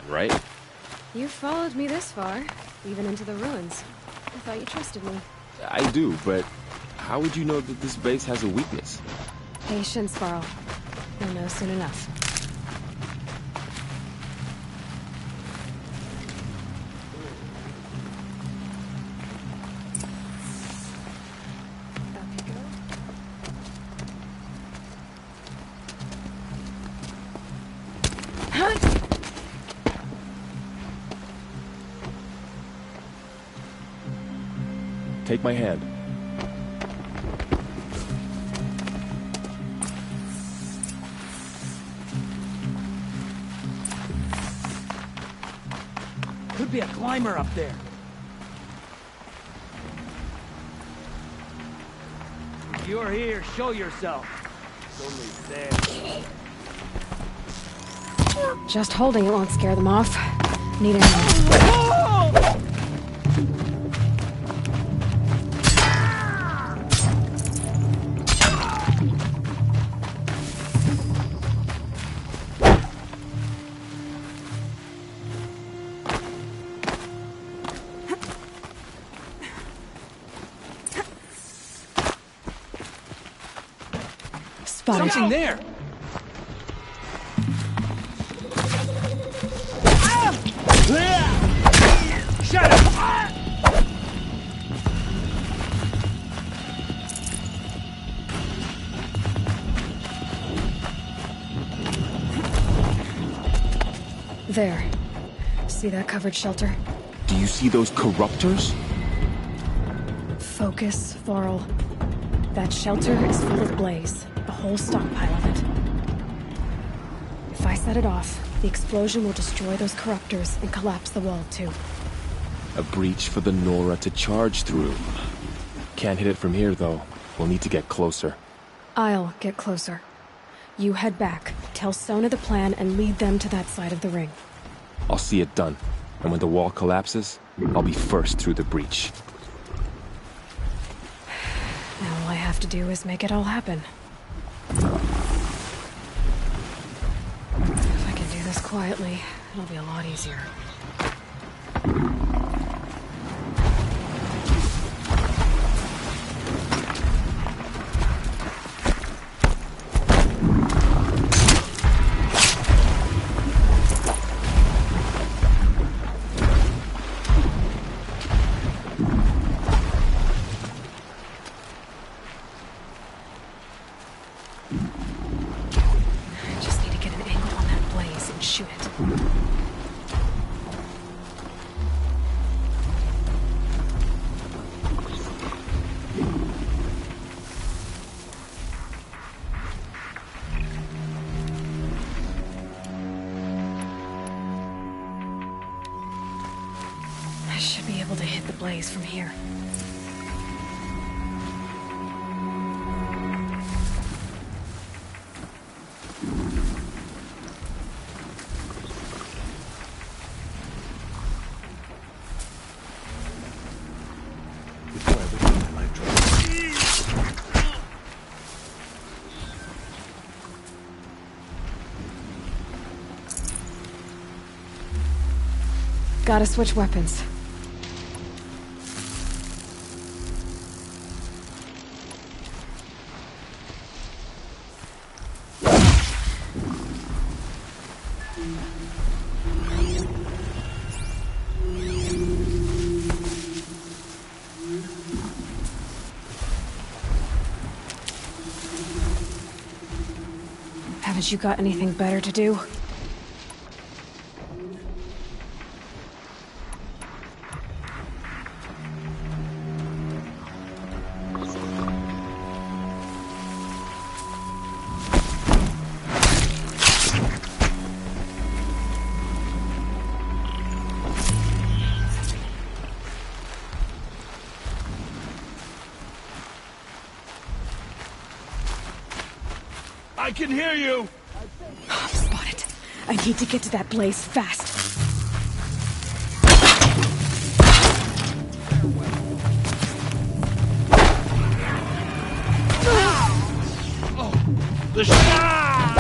right? You followed me this far, even into the ruins. I thought you trusted me. I do, but how would you know that this base has a weakness? Patience, Varl. You'll know soon enough. Up you go. Take my hand. Could be a climber up there. If you're here, show yourself. It's only there. Just holding it won't scare them off. Need ammo. Spotted. Something there! Shut up! There. See that covered shelter? Do you see those corruptors? Focus, Varl. That shelter is full of blaze. A whole stockpile of it. If I set it off, the explosion will destroy those corruptors and collapse the wall, too. A breach for the Nora to charge through. Can't hit it from here, though. We'll need to get closer. I'll get closer. You head back, tell Sona the plan, and lead them to that side of the ring. I'll see it done. And when the wall collapses, I'll be first through the breach. Now all I have to do is make it all happen. If I can do this quietly, it'll be a lot easier. Just need to get an angle on that blaze and shoot it. I should be able to hit the blaze from here. Gotta switch weapons. Haven't you got anything better to do? I can hear you! I'm spotted. I need to get to that blaze fast. The shot!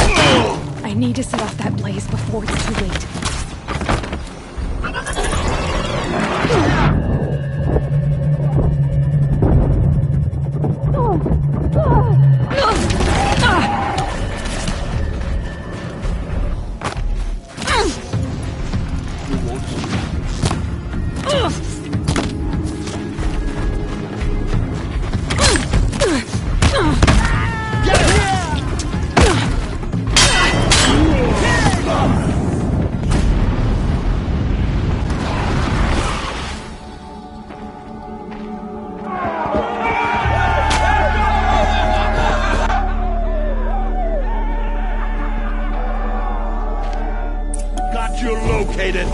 I need to set off that blaze before it's too late. helped you locate it!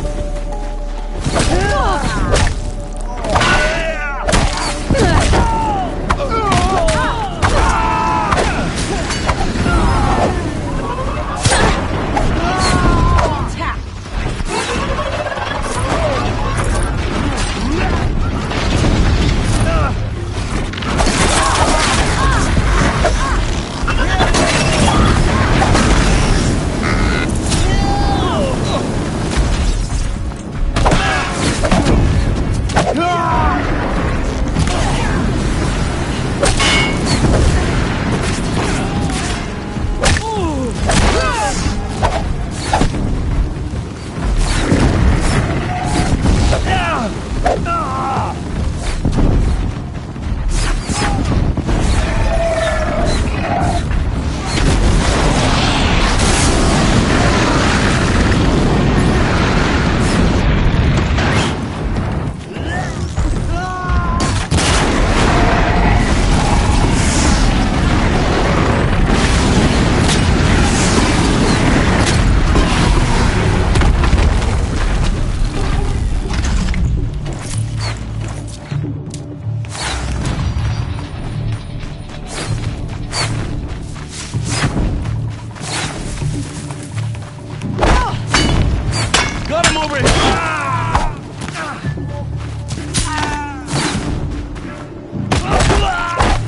Got him over here!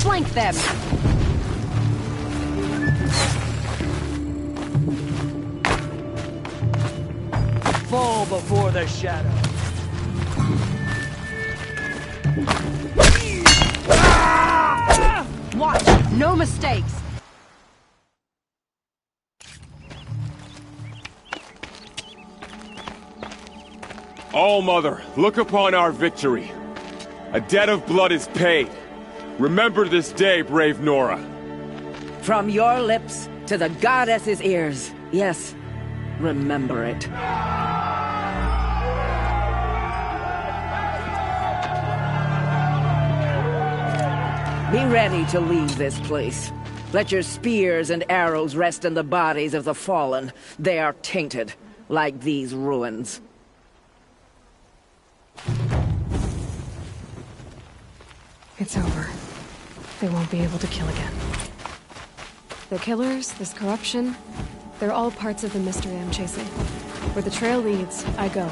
Flank them! Fall before the shadow. Watch! No mistakes! All-Mother, look upon our victory. A debt of blood is paid. Remember this day, brave Nora. From your lips to the goddess's ears. Yes, remember it. Be ready to leave this place. Let your spears and arrows rest in the bodies of the fallen. They are tainted, like these ruins. It's over. They won't be able to kill again. The killers, this corruption, they're all parts of the mystery I'm chasing. Where the trail leads, I go.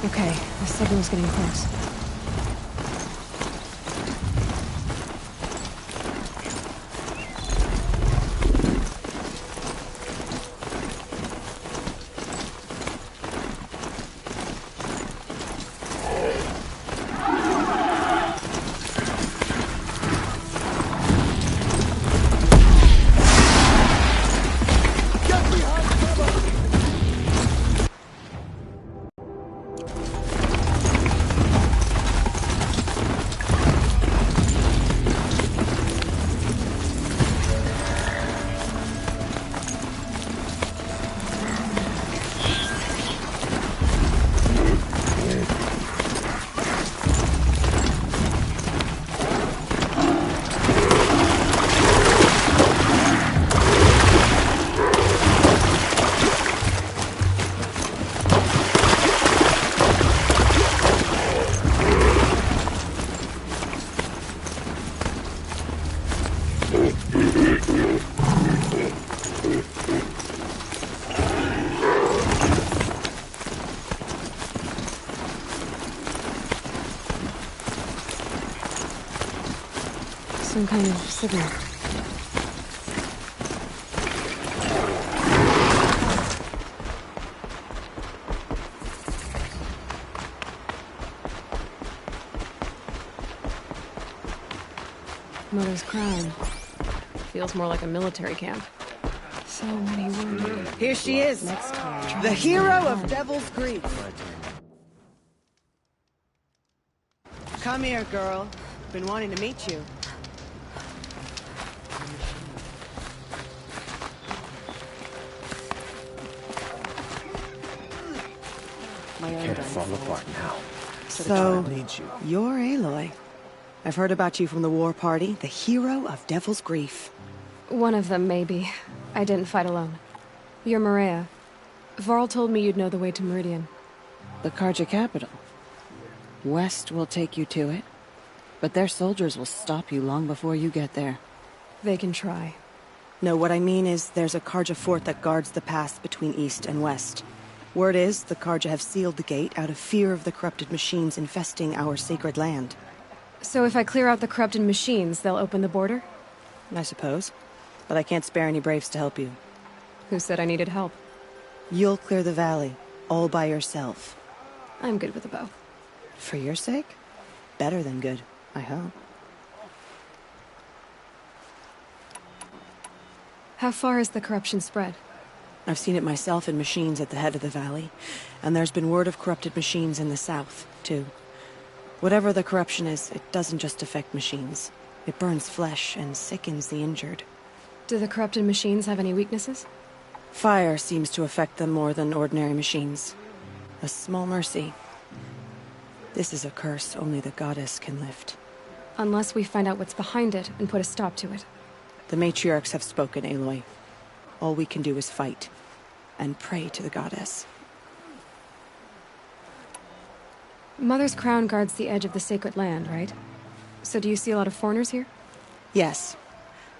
Okay, the signal's getting close. Some kind of signal. Mother's Crown. Feels more like a military camp. So many wounded. Here she is, Next time. the hero of Devil's Grief. Come here, girl. Been wanting to meet you. Can't fall apart now. So, Needs you. you're Aloy. I've heard about you from the war party, the hero of Devil's Grief. One of them, maybe. I didn't fight alone. You're Maria. Varl told me you'd know the way to Meridian. The Carja capital. West will take you to it, but their soldiers will stop you long before you get there. They can try. No, what I mean is there's a Carja fort that guards the pass between east and west. Word is, the Carja have sealed the gate out of fear of the corrupted machines infesting our sacred land. So if I clear out the corrupted machines, they'll open the border? I suppose. But I can't spare any braves to help you. Who said I needed help? You'll clear the valley, all by yourself. I'm good with a bow. For your sake? Better than good, I hope. How far has the corruption spread? I've seen it myself in machines at the head of the valley, and there's been word of corrupted machines in the south, too. Whatever the corruption is, it doesn't just affect machines. It burns flesh and sickens the injured. Do the corrupted machines have any weaknesses? Fire seems to affect them more than ordinary machines. A small mercy. This is a curse only the goddess can lift. Unless we find out what's behind it and put a stop to it. The matriarchs have spoken, Aloy. All we can do is fight, and pray to the goddess. Mother's Crown guards the edge of the sacred land, right? So do you see a lot of foreigners here? Yes.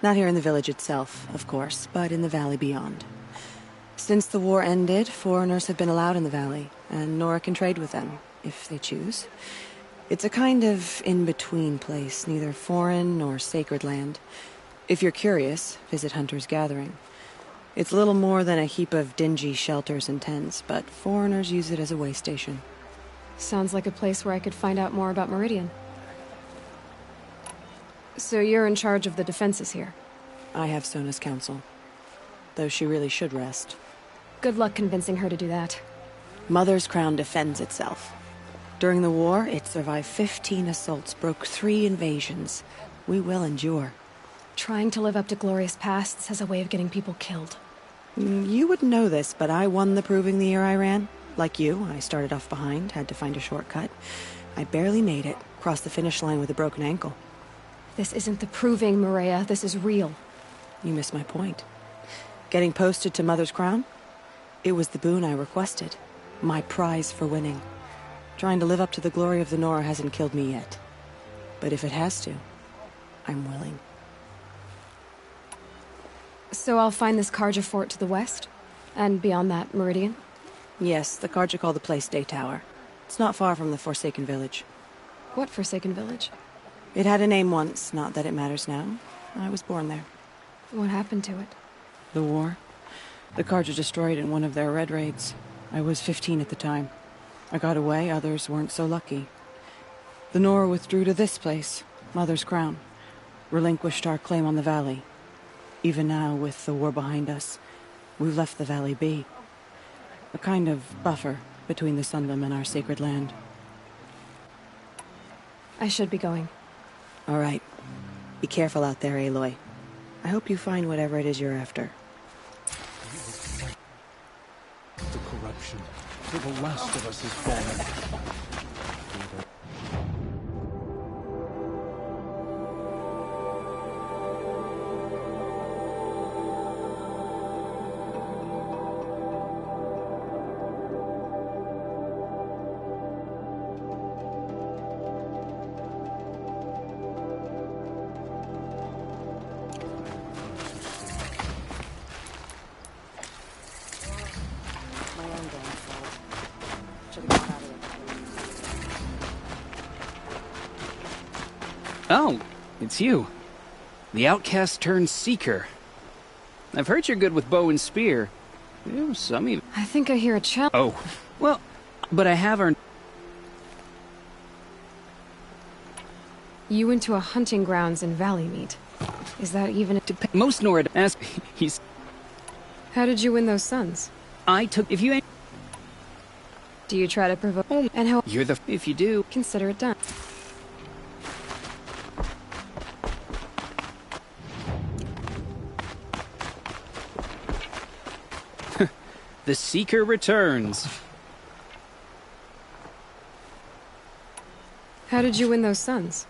Not here in the village itself, of course, but in the valley beyond. Since the war ended, foreigners have been allowed in the valley, and Nora can trade with them, if they choose. It's a kind of in-between place, neither foreign nor sacred land. If you're curious, visit Hunter's Gathering. It's little more than a heap of dingy shelters and tents, but foreigners use it as a way station. Sounds like a place where I could find out more about Meridian. So you're in charge of the defenses here? I have Sona's counsel, though she really should rest. Good luck convincing her to do that. Mother's Crown defends itself. During the war, it survived 15 assaults, broke 3 invasions. We will endure. Trying to live up to glorious pasts has a way of getting people killed. You wouldn't know this, but I won the proving the year I ran. Like you, I started off behind, had to find a shortcut. I barely made it, crossed the finish line with a broken ankle. This isn't the proving, Maria. This is real. You missed my point. Getting posted to Mother's Crown? It was the boon I requested. My prize for winning. Trying to live up to the glory of the Nora hasn't killed me yet. But if it has to, I'm willing. So I'll find this Carja fort to the west? And beyond that, Meridian? Yes, the Carja call the place Day Tower. It's not far from the Forsaken Village. What Forsaken Village? It had a name once, not that it matters now. I was born there. What happened to it? The war. The Carja destroyed in one of their red raids. I was 15 at the time. I got away, others weren't so lucky. The Nora withdrew to this place, Mother's Crown. Relinquished our claim on the valley. Even now, with the war behind us, we've left the valley be. A kind of buffer between the Sunlim and our sacred land. I should be going. All right. Be careful out there, Aloy. I hope you find whatever it is you're after. The corruption, till the last of us is fallen. Oh, it's you. The outcast turned seeker. I've heard you're good with bow and spear. Some even... I think I hear a challenge. Oh, well, but I have earned... You went to a hunting grounds in Valleymeet. Is that even... Most Nora ask... He's... How did you win those sons? I took... If you ain't... Do you try to provoke... And how... You're the... If you do... Consider it done. The Seeker returns. How did you win those sons?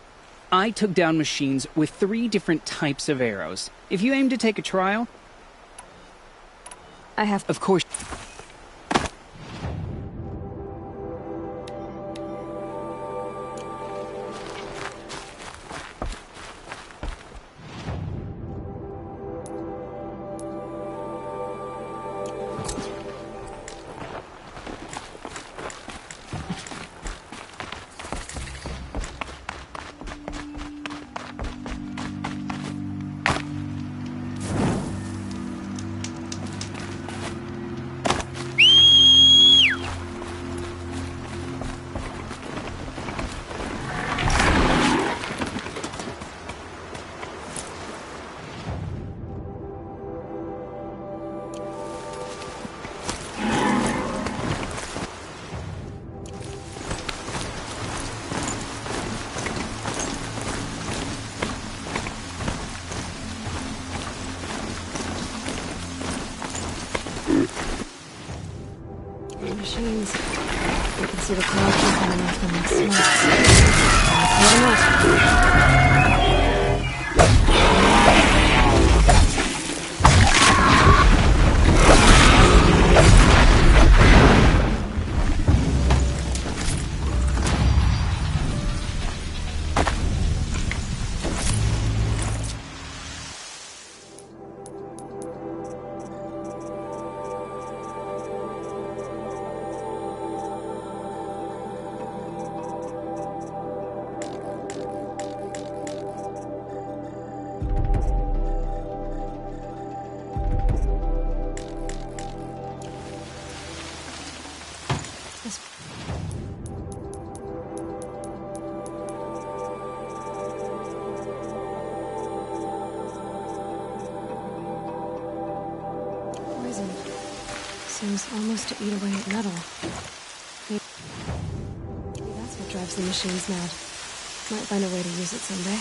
I took down machines with 3 different types of arrows. If you aim to take a trial... I have... Of course... Machines. You can see the corruption coming off them like smoke. That's not enough. Poison. Seems almost to eat away at metal. Maybe that's what drives the machines mad. Might find a way to use it someday.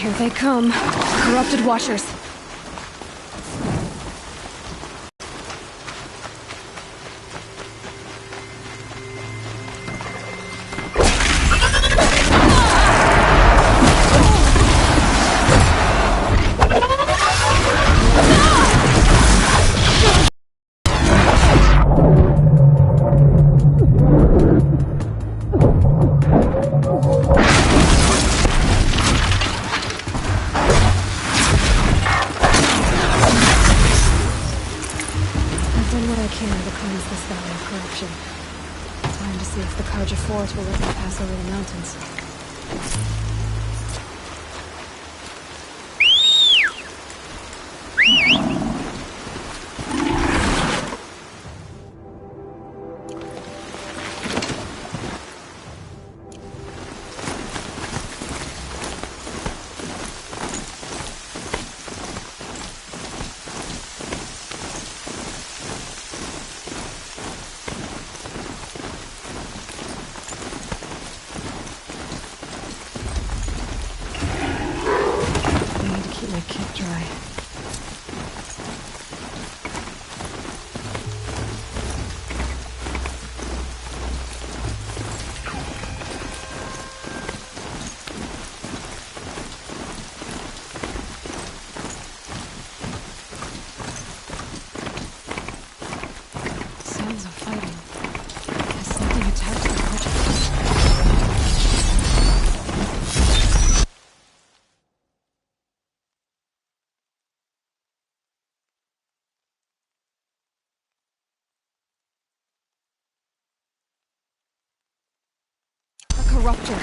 Here they come. Corrupted Watchers. Time to see if the Carja Fort will let me pass over the mountains. Corruptor.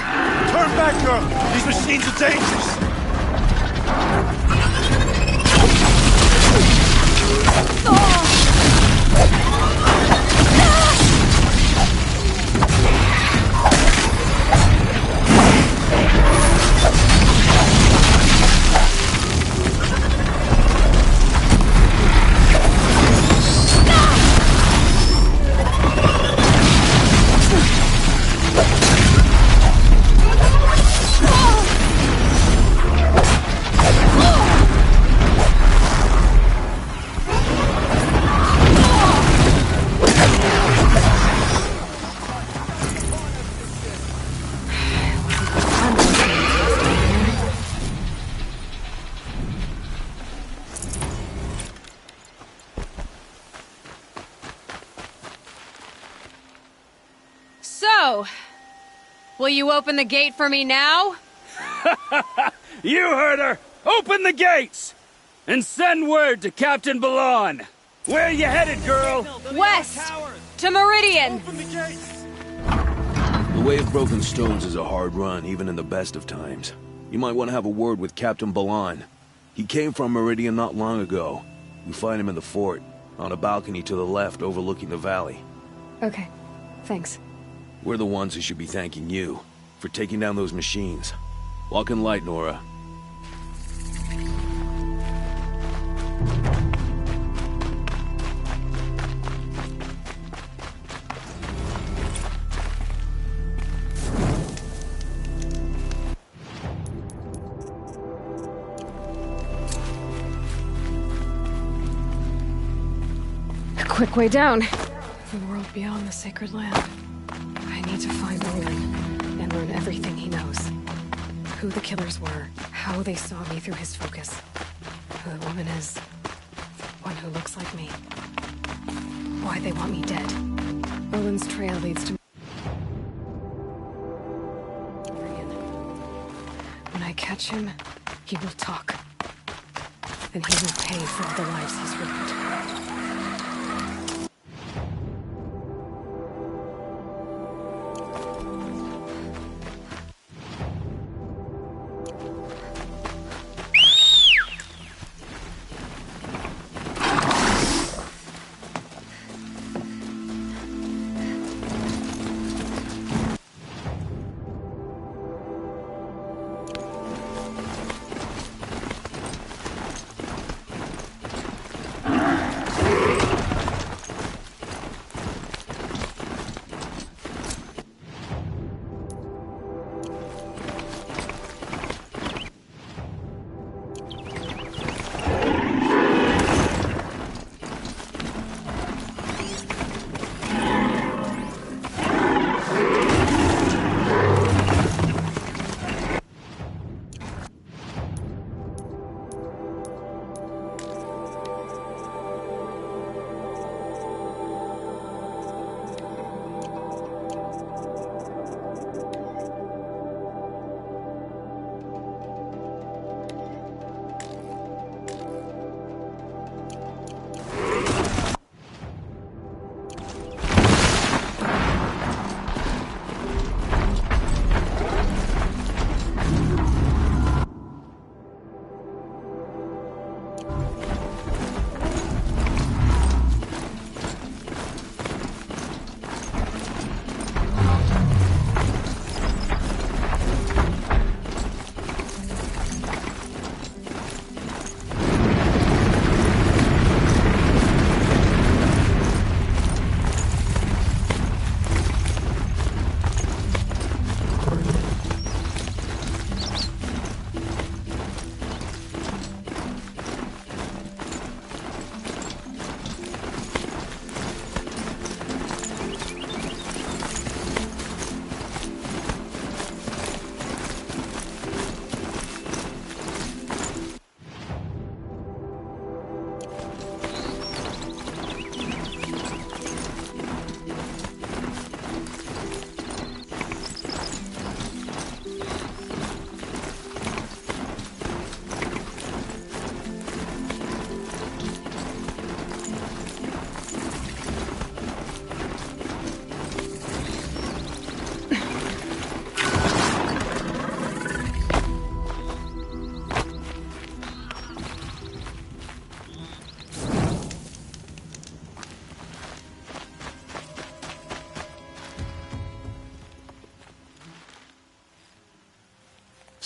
Turn back, girl! These machines are dangerous! So, will you open the gate for me now? You heard her! Open the gates! And send word to Captain Balon! Where you headed, girl? West! To Meridian! Open the gates! The Way of Broken Stones is a hard run, even in the best of times. You might want to have a word with Captain Balon. He came from Meridian not long ago. You find him in the fort, on a balcony to the left overlooking the valley. Okay, thanks. We're the ones who should be thanking you for taking down those machines. Walk in light, Nora. A quick way down. The world beyond the sacred land. I need to find Olin and learn everything he knows. Who the killers were, how they saw me through his focus, who the woman is, the one who looks like me, why they want me dead. Olin's trail leads to Meridian. When I catch him, he will talk. And he will pay for all the lives he's ruined.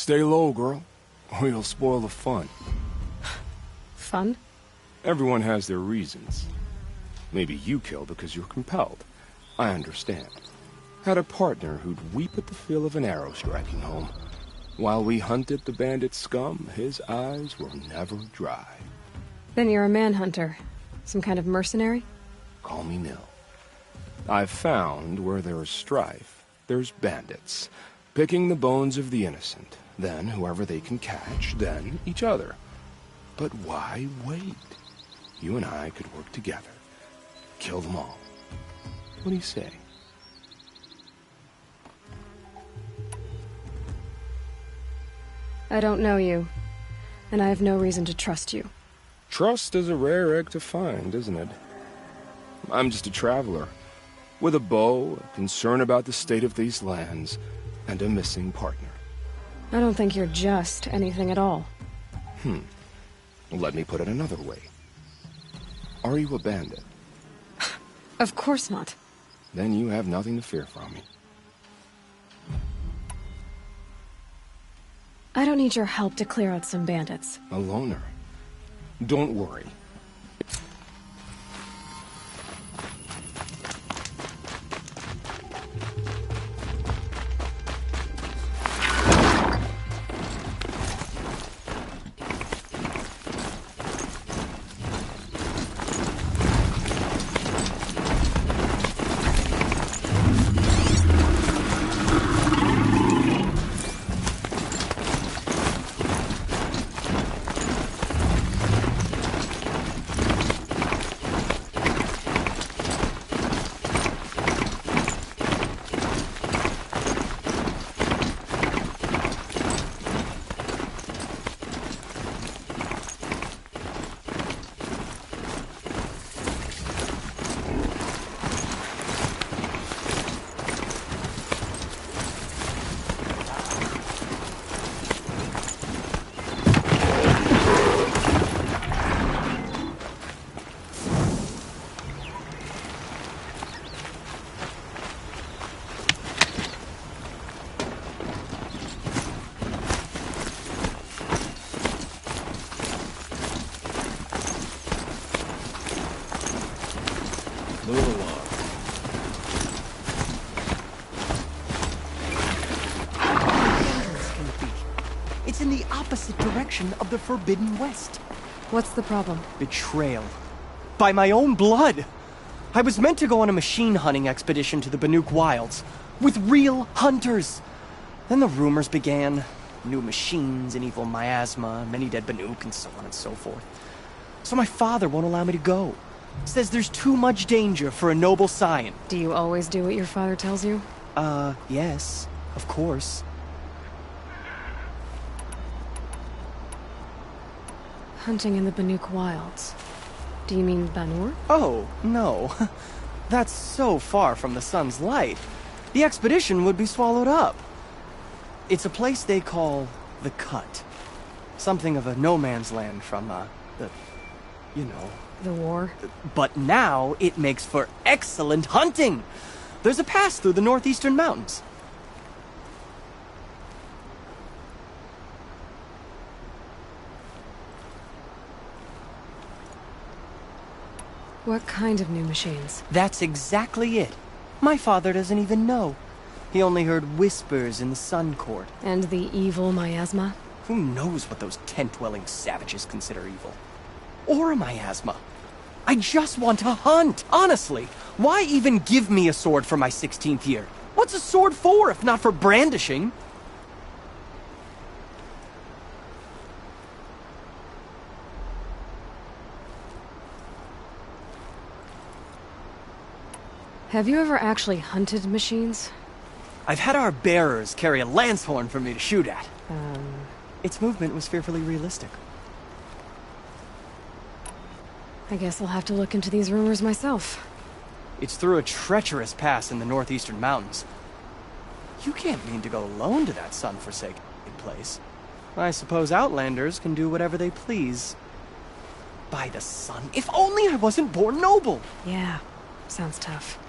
Stay low, girl, or you'll spoil the fun. Fun? Everyone has their reasons. Maybe you kill because you're compelled. I understand. Had a partner who'd weep at the feel of an arrow striking home. While we hunted the bandit scum, his eyes were never dry. Then you're a manhunter. Some kind of mercenary? Call me Nil. I've found where there is strife, there's bandits, picking the bones of the innocent, then whoever they can catch, then each other. But why wait? You and I could work together. Kill them all. What do you say? I don't know you, and I have no reason to trust you. Trust is a rare egg to find, isn't it? I'm just a traveler, with a bow, a concern about the state of these lands, and a missing partner. I don't think you're just anything at all. Let me put it another way. Are you a bandit? Of course not. Then you have nothing to fear from me. I don't need your help to clear out some bandits. A loner. Don't worry. Move along. It's in the opposite direction of the Forbidden West. What's the problem? Betrayal. By my own blood. I was meant to go on a machine hunting expedition to the Banuk Wilds with real hunters. Then the rumors began. New machines, an evil miasma, many dead Banuk, and so on and so forth. So my father won't allow me to go. Says there's too much danger for a noble scion. Do you always do what your father tells you? Yes, of course. Hunting in the Banuk Wilds. Do you mean Banur? Oh, no. That's so far from the sun's light. The expedition would be swallowed up. It's a place they call the Cut. Something of a no man's land from, you know. The war? But now it makes for excellent hunting. There's a pass through the northeastern mountains. What kind of new machines? That's exactly it. My father doesn't even know. He only heard whispers in the Sun Court. And the evil miasma? Who knows what those tent-dwelling savages consider evil? Or a miasma. I just want to hunt, honestly. Why even give me a sword for my 16th year? What's a sword for if not for brandishing? Have you ever actually hunted machines? I've had our bearers carry a lance horn for me to shoot at. Its movement was fearfully realistic. I guess I'll have to look into these rumors myself. It's through a treacherous pass in the northeastern mountains. You can't mean to go alone to that sun-forsaken place. I suppose outlanders can do whatever they please. By the sun, if only I wasn't born noble! Yeah, sounds tough.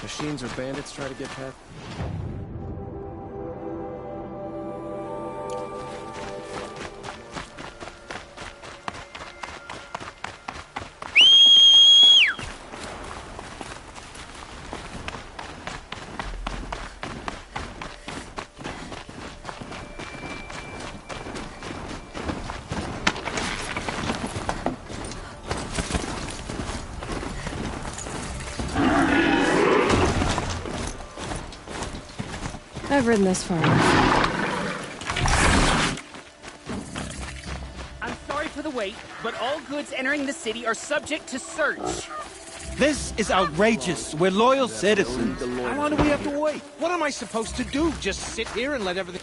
Machines or bandits try to get past? I've ridden this far. I'm sorry for the wait, but all goods entering the city are subject to search. This is outrageous. We're loyal citizens. How long do we have to wait? What am I supposed to do? Just sit here and let everything...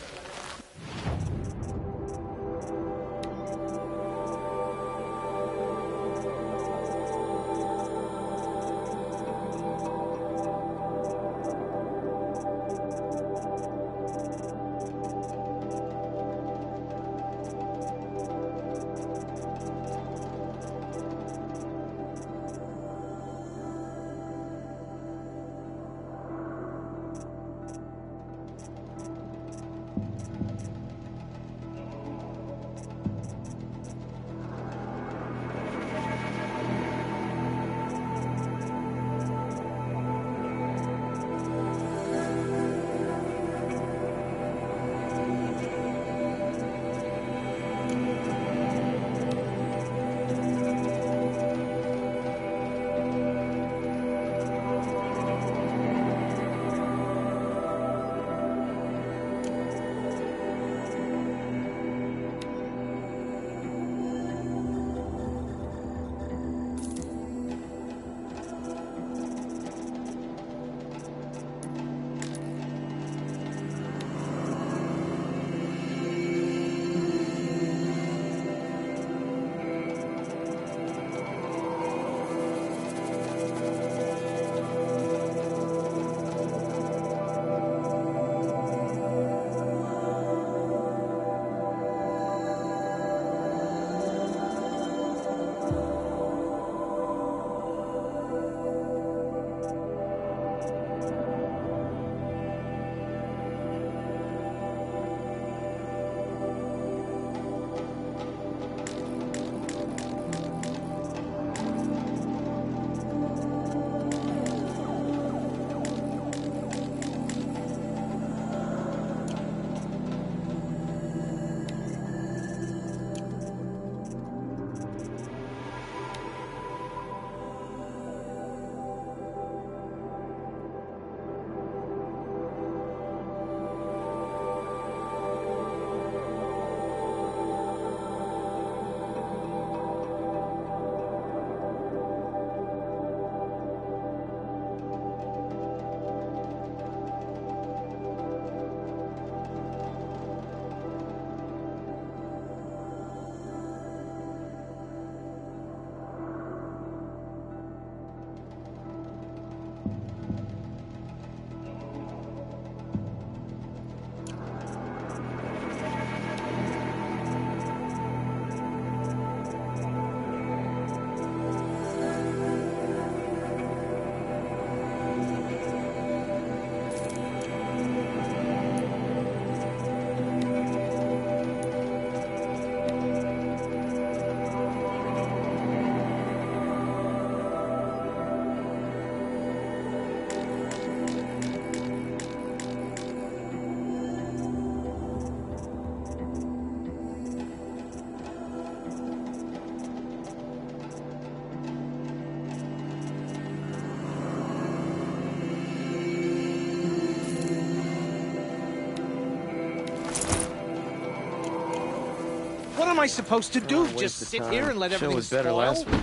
What am I supposed to do? Just sit here and let everything was better spoil? last week.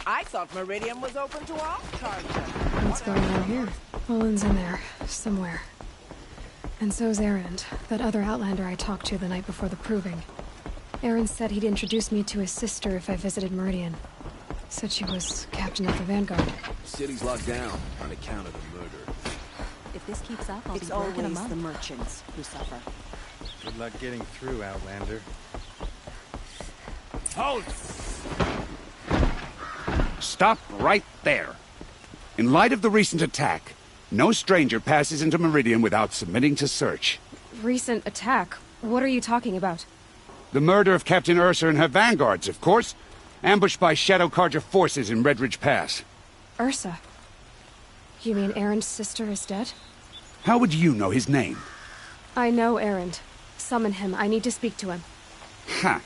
I thought Meridian was open to all charges. What's going on here? Olin's in there, somewhere. And so's Erend, that other Outlander I talked to the night before the proving. Erend said he'd introduce me to his sister if I visited Meridian. Said she was captain of the Vanguard. The city's locked down on account of the murder. If this keeps up, I'll be It's broken always among the merchants who suffer. Good luck getting through, Outlander. Halt! Stop right there. In light of the recent attack, No stranger passes into Meridian without submitting to search. Recent attack? What are you talking about? The murder of Captain Ursa and her vanguards, of course. Ambushed by Shadow Carja forces in Redridge Pass. Ursa? You mean Erend's sister is dead? How would you know his name? I know Erend. Summon him. I need to speak to him. Ha!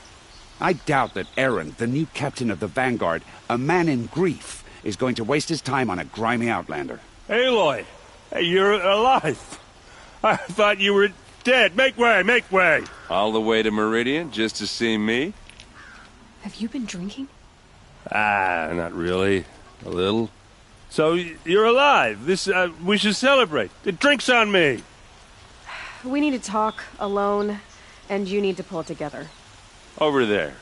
I doubt that Erend, the new captain of the Vanguard, a man in grief, is going to waste his time on a grimy outlander. Aloy! Hey, you're alive! I thought you were dead. Make way, make way! All the way to Meridian just to see me? Have you been drinking? Ah, not really. A little. So, you're alive. We should celebrate. The drink's on me. We need to talk, alone, and you need to pull it together. Over there.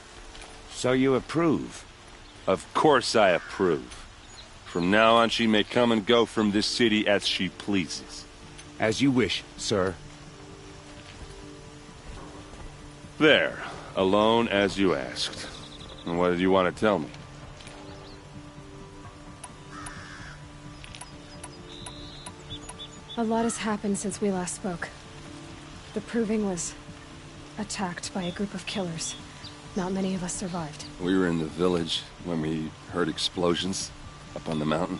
So you approve? Of course I approve. From now on, she may come and go from this city as she pleases. As you wish, sir. There. Alone as you asked. And what did you want to tell me? A lot has happened since we last spoke. The Proving was attacked by a group of killers. Not many of us survived. We were in the village when we heard explosions up on the mountain.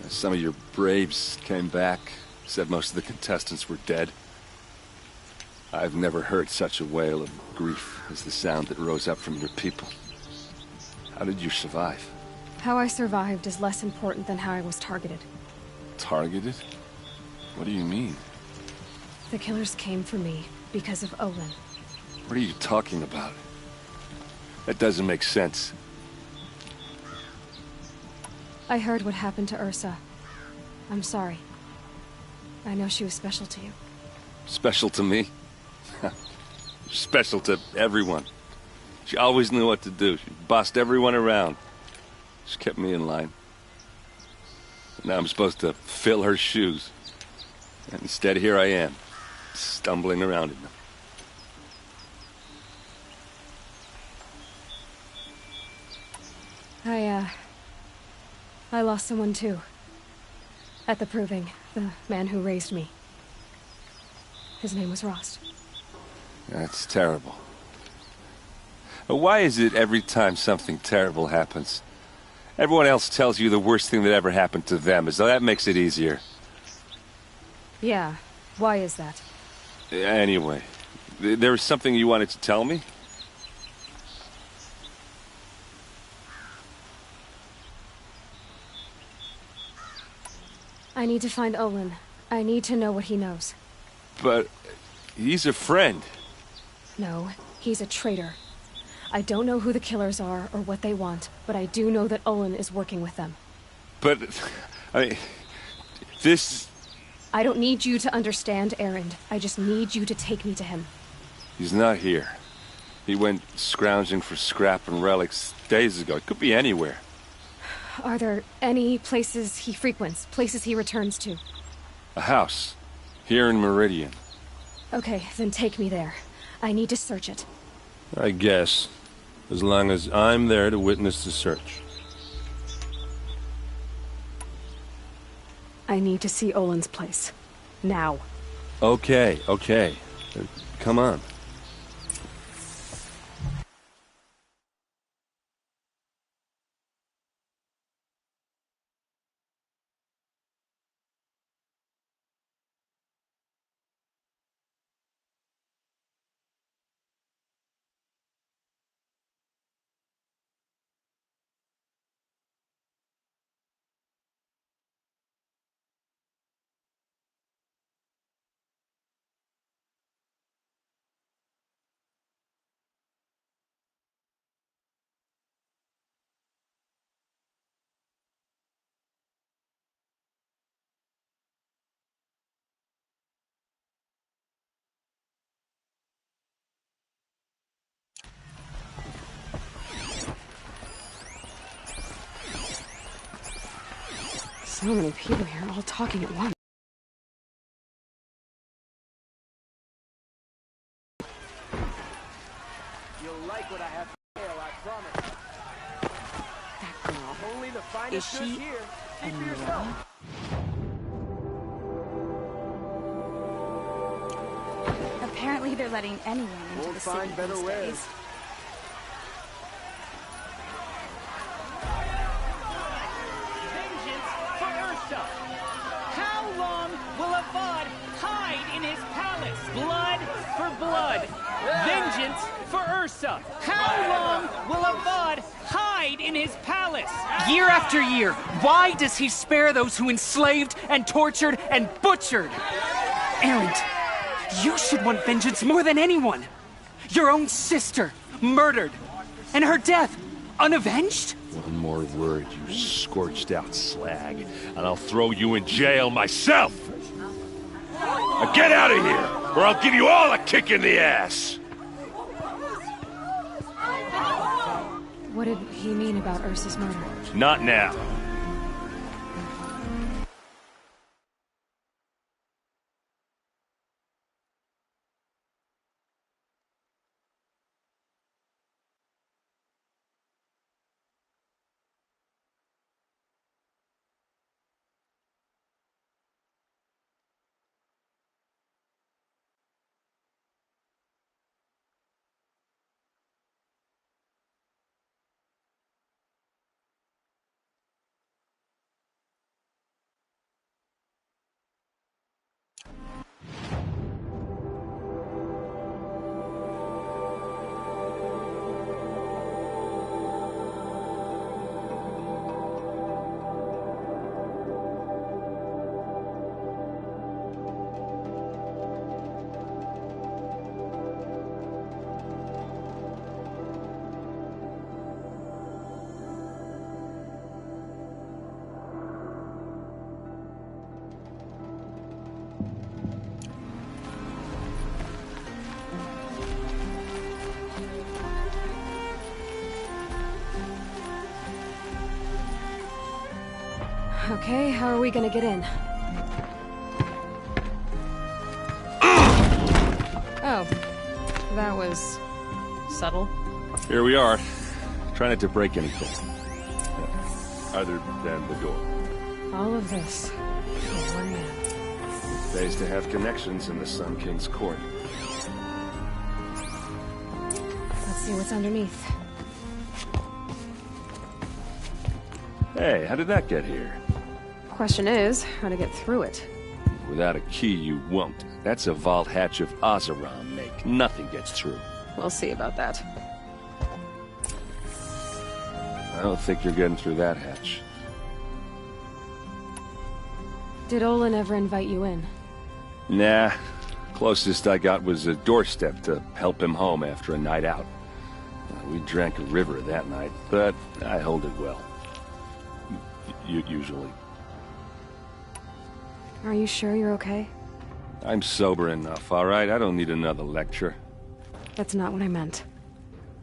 Some of your braves came back, said most of the contestants were dead. I've never heard such a wail of grief as the sound that rose up from your people. How did you survive? How I survived is less important than how I was targeted. Targeted? What do you mean? The killers came for me because of Olin. What are you talking about? That doesn't make sense. I heard what happened to Ursa. I'm sorry. I know she was special to you. Special to me? Special to everyone. She always knew what to do. She bossed everyone around. She kept me in line. Now I'm supposed to fill her shoes. And instead, here I am, stumbling around in them. I lost someone too. At the Proving, the man who raised me. His name was Rost. That's terrible. Why is it every time something terrible happens, everyone else tells you the worst thing that ever happened to them, as though that makes it easier? Yeah, why is that? Anyway, there was something you wanted to tell me? I need to find Olin. I need to know what he knows. But he's a friend. No, he's a traitor. I don't know who the killers are or what they want, but I do know that Olin is working with them. But, this... I don't need you to understand, Erend. I just need you to take me to him. He's not here. He went scrounging for scrap and relics days ago. It could be anywhere. Are there any places he frequents, places he returns to? A house. Here in Meridian. Okay, then take me there. I need to search it. I guess. As long as I'm there to witness the search. I need to see Olin's place. Now. Okay. Come on. So many people here, all talking at once. You'll like what I have to tell, I promise. That girl. Only the finest Is she goods here. See a for yourself. Apparently they're letting anyone into the city these days. Vengeance for Ursa! How long will Avad hide in his palace? Blood for blood! Vengeance for Ursa! How long will Avad hide in his palace? Year after year, why does he spare those who enslaved and tortured and butchered? Erend, you should want vengeance more than anyone. Your own sister, murdered, and her death, unavenged? One more word, you scorched out slag, and I'll throw you in jail myself! Now get out of here, or I'll give you all a kick in the ass! What did he mean about Ursa's murder? Not now. Okay, how are we gonna get in? Oh, that was subtle. Here we are. Try not to break anything. Other than the door. All of this for one man. It pays to have connections in the Sun King's court. Let's see what's underneath. Hey, how did that get here? Question is, how to get through it. Without a key, you won't. That's a vault hatch of Oseram make. Nothing gets through. We'll see about that. I don't think you're getting through that hatch. Did Olin ever invite you in? Nah. Closest I got was a doorstep to help him home after a night out. We drank a river that night, but I hold it well. Usually. Are you sure you're okay? I'm sober enough, all right? I don't need another lecture. That's not what I meant.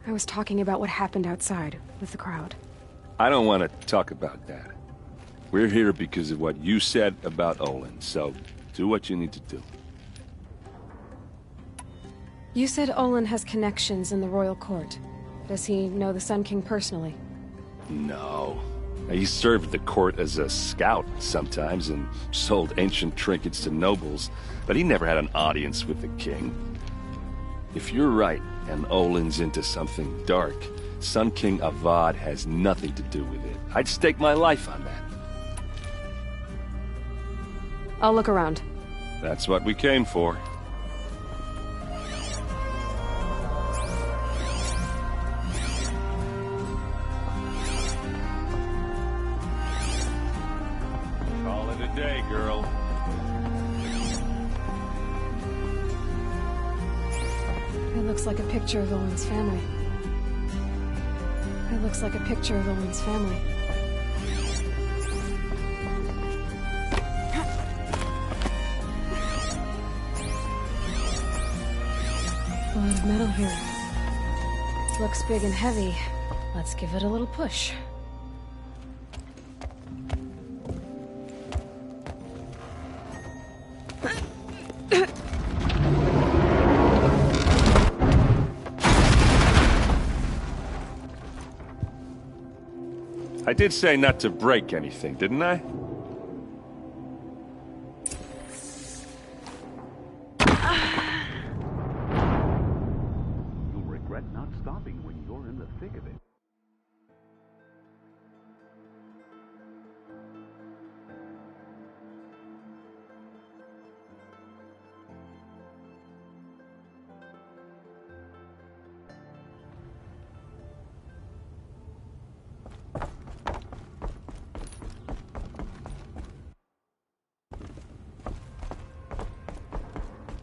I was talking about what happened outside, with the crowd. I don't want to talk about that. We're here because of what you said about Olin, so do what you need to do. You said Olin has connections in the royal court. Does he know the Sun King personally? No. He served the court as a scout sometimes and sold ancient trinkets to nobles, but he never had an audience with the king. If you're right, and Olin's into something dark, Sun King Avad has nothing to do with it. I'd stake my life on that. I'll look around. That's what we came for. Call it a day, girl. It looks like a picture of Olin's family. It looks like a picture of Olin's family. A lot of metal here. Looks big and heavy. Let's give it a little push. I did say not to break anything, didn't I? regret not stopping when you're in the thick of it.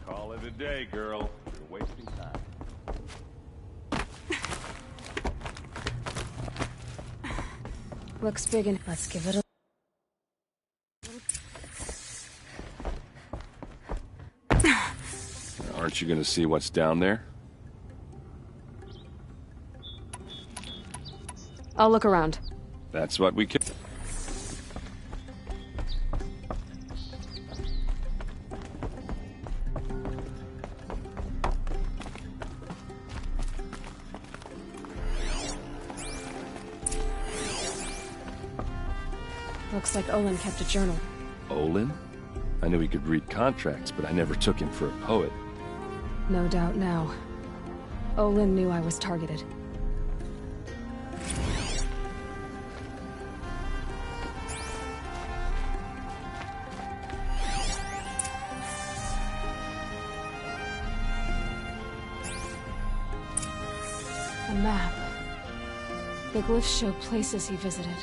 Call it a day, girl. You're wasting time. Looks big and let's give it a... Aren't you gonna see what's down there? I'll look around. That's what we can. Looks like Olin kept a journal. Olin? I knew he could read contracts, but I never took him for a poet. No doubt now. Olin knew I was targeted. A map. The glyphs show places he visited.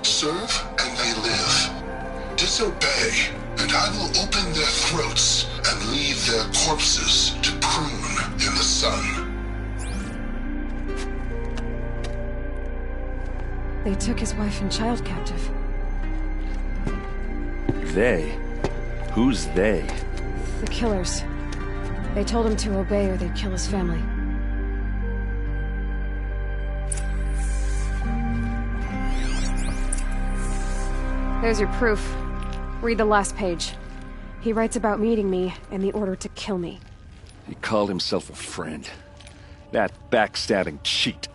Serve and they live. Disobey, and I will open their throats and leave their corpses to prune in the sun. They took his wife and child captive. They? Who's they? The killers. They told him to obey or they'd kill his family. There's your proof. Read the last page. He writes about meeting me and the order to kill me. He called himself a friend. That backstabbing cheat.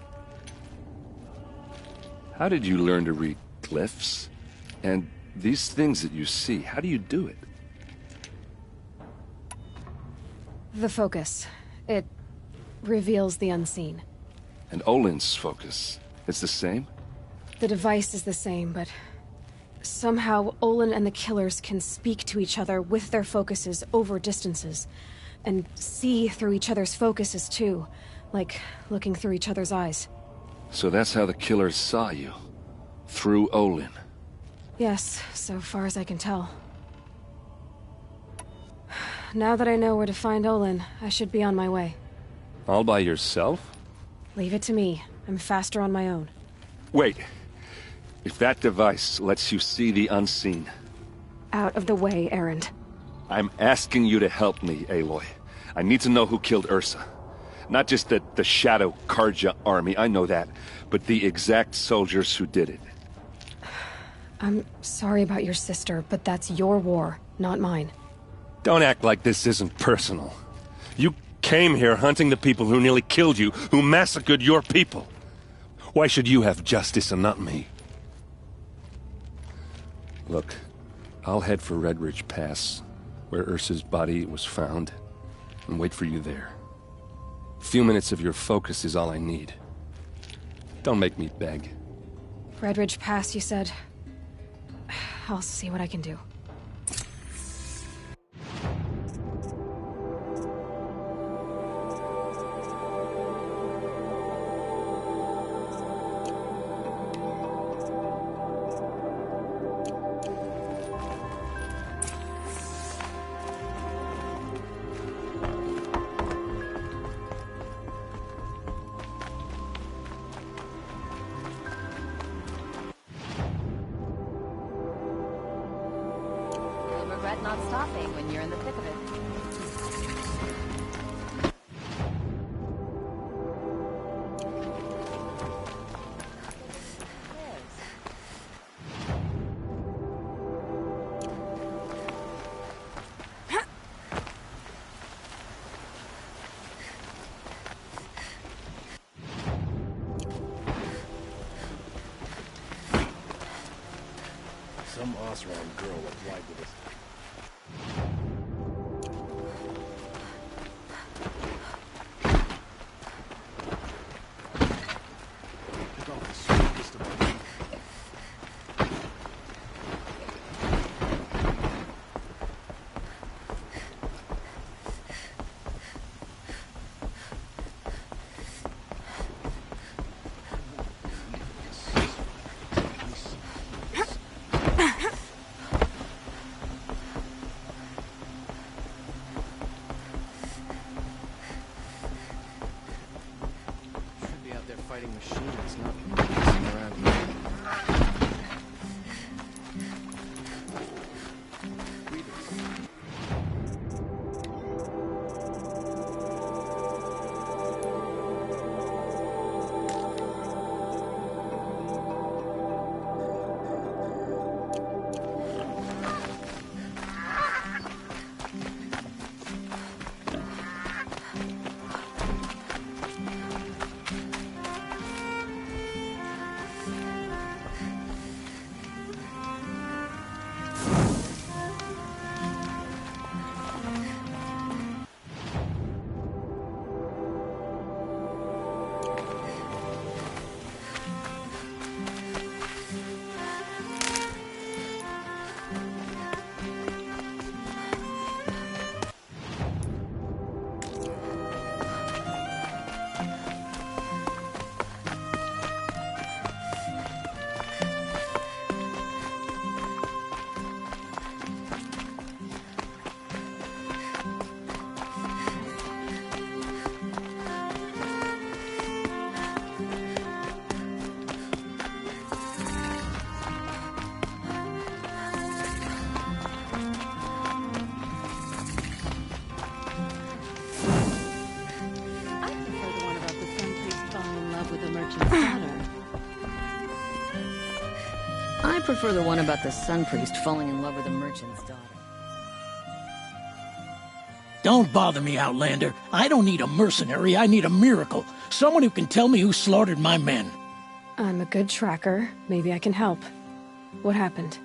How did you learn to read glyphs? And these things that you see, how do you do it? The focus. It reveals the unseen. And Olin's focus, it's the same? The device is the same, but somehow Olin and the killers can speak to each other with their focuses over distances. And see through each other's focuses too, like looking through each other's eyes. So that's how the killers saw you? Through Olin? Yes, so far as I can tell. Now that I know where to find Olin, I should be on my way. All by yourself? Leave it to me. I'm faster on my own. Wait. If that device lets you see the unseen... Out of the way, Erend. I'm asking you to help me, Aloy. I need to know who killed Ursa. Not just the Shadow Carja army, I know that, but the exact soldiers who did it. I'm sorry about your sister, but that's your war, not mine. Don't act like this isn't personal. You came here hunting the people who nearly killed you, who massacred your people. Why should you have justice and not me? Look, I'll head for Red Ridge Pass, where Ursa's body was found, and wait for you there. A few minutes of your focus is all I need. Don't make me beg. Red Ridge Pass, you said? I'll see what I can do. Not stopping when you're in the thick of it. Some Osram girl applied to this. Pick off the sweetest of them. Fighting machines, not messing around here. I prefer the one about the sun priest falling in love with a merchant's daughter. Don't bother me, Outlander. I don't need a mercenary, I need a miracle. Someone who can tell me who slaughtered my men. I'm a good tracker. Maybe I can help. What happened?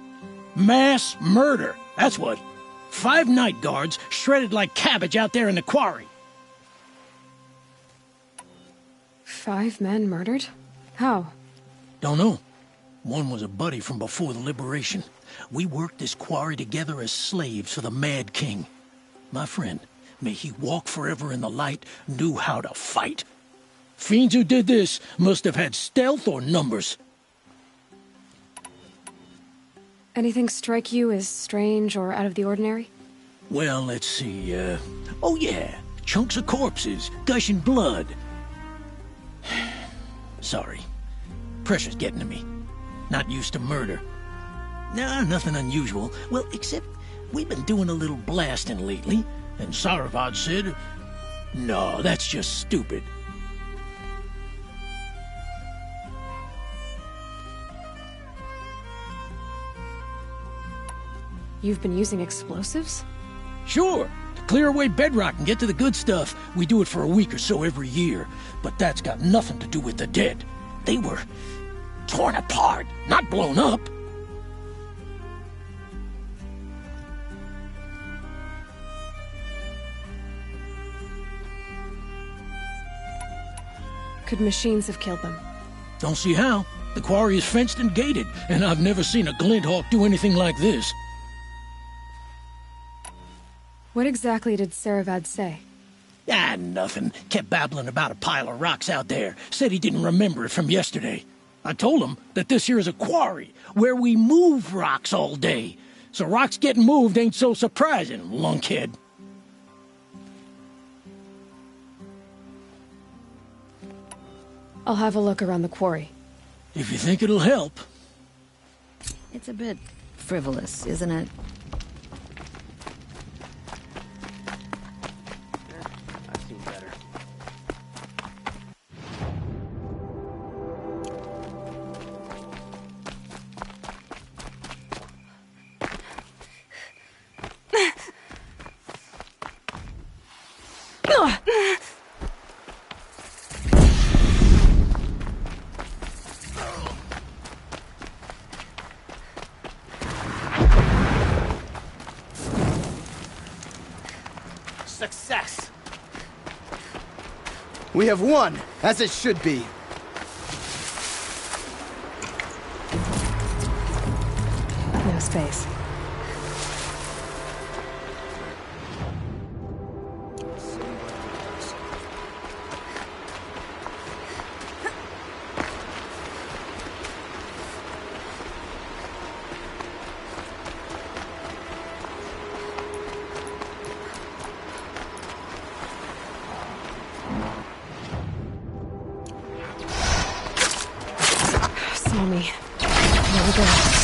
Mass murder, that's what. 5 night guards shredded like cabbage out there in the quarry. 5 men murdered? How? Don't know. One was a buddy from before the liberation. We worked this quarry together as slaves for the Mad King. My friend, may he walk forever in the light, knew how to fight. Fiends who did this must have had stealth or numbers. Anything strike you as strange or out of the ordinary? Well, let's see, oh yeah, chunks of corpses, gushing blood. Sorry. Pressure's getting to me. Not used to murder. Nah, nothing unusual. Well, except we've been doing a little blasting lately, and Saravad said, no, that's just stupid. You've been using explosives? Sure. To clear away bedrock and get to the good stuff, we do it for a week or so every year. But that's got nothing to do with the dead. They were torn apart, not blown up. Could machines have killed them? Don't see how. The quarry is fenced and gated, and I've never seen a Glinthawk do anything like this. What exactly did Saravad say? Ah, nothing. Kept babbling about a pile of rocks out there. Said he didn't remember it from yesterday. I told him that this here is a quarry, where we move rocks all day. So rocks getting moved ain't so surprising, lunkhead. I'll have a look around the quarry. If you think it'll help. It's a bit frivolous, isn't it? I've seen better. We have won, as it should be. No space. Saw me. Here we go.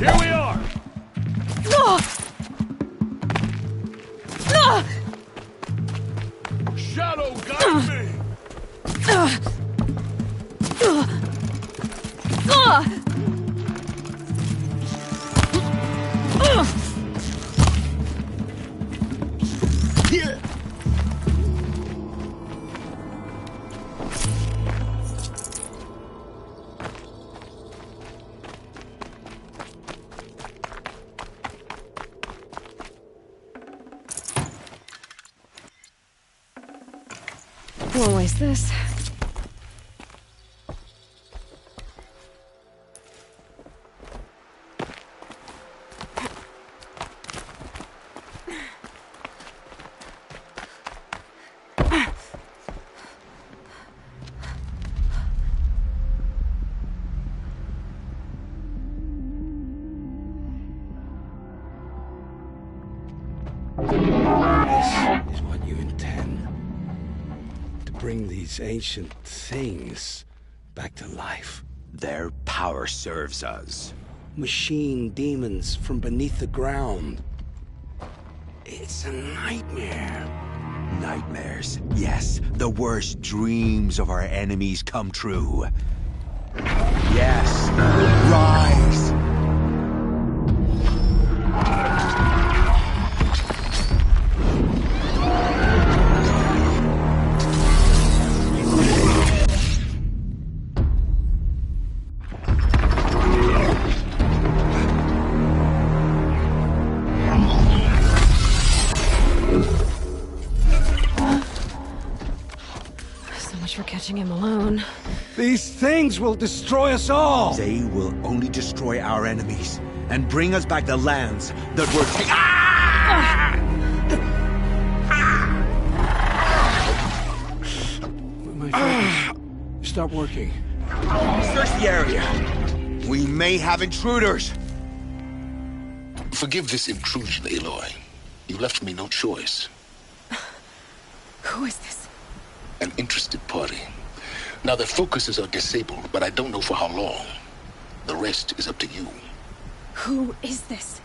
Here we are! Shadow got me! Won't waste this. This is what you intend. To bring these ancient things back to life. Their power serves us. Machine demons from beneath the ground. It's a nightmare. Nightmares. Yes, the worst dreams of our enemies come true. Yes, rise! For catching him alone. These things will destroy us all! They will only destroy our enemies and bring us back the lands that were taken. My focus. Stop working. Search the area. We may have intruders. Forgive this intrusion, Aloy. You left me no choice. Who is this? An interested party. Now their focuses are disabled, but I don't know for how long. The rest is up to you. Who is this?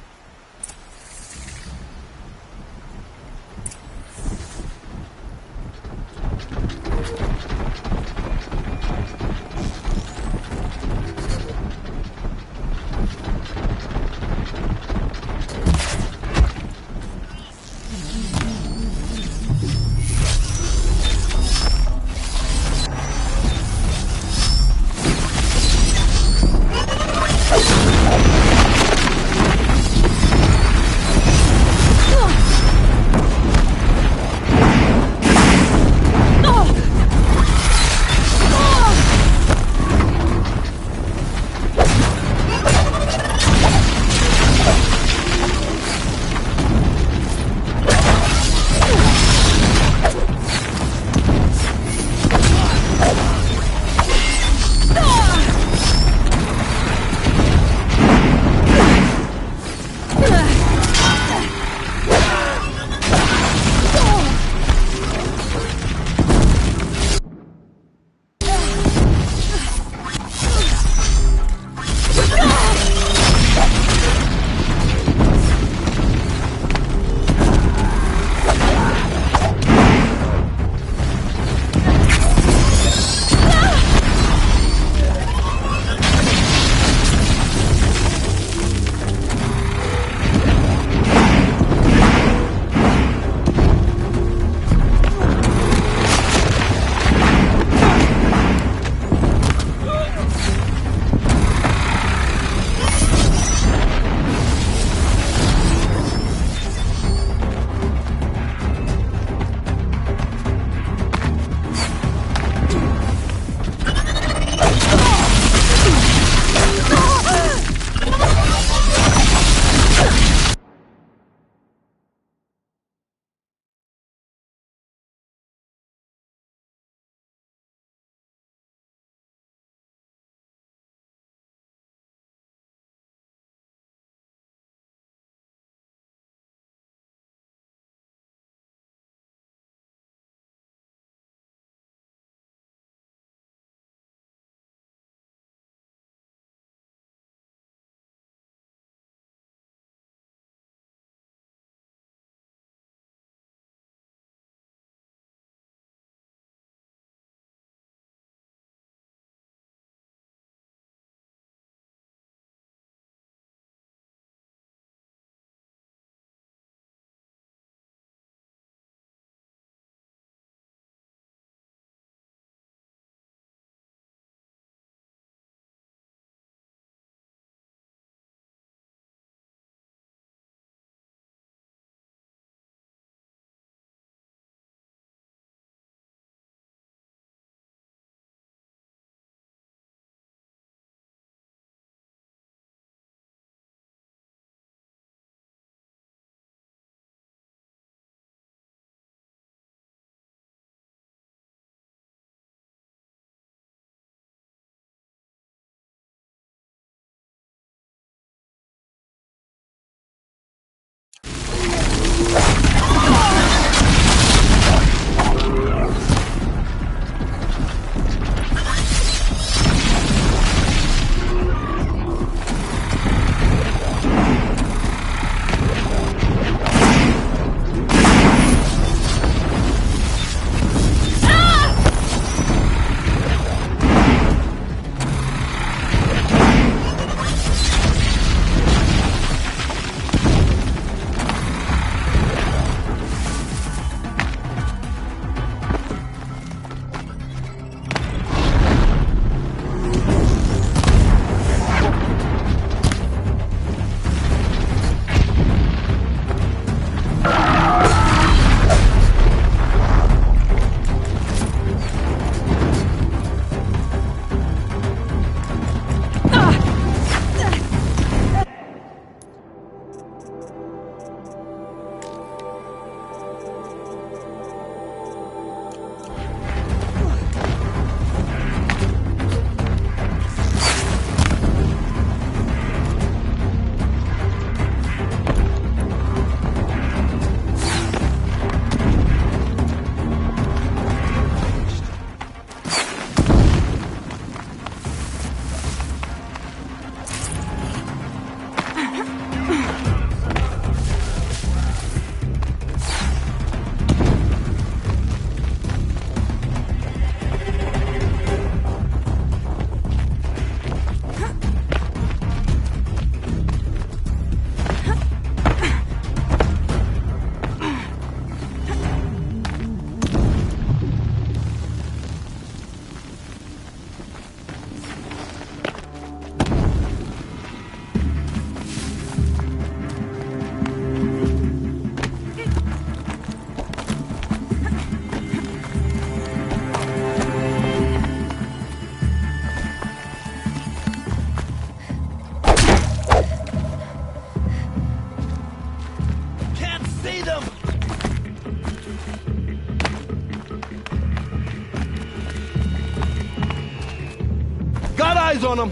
eyes on him!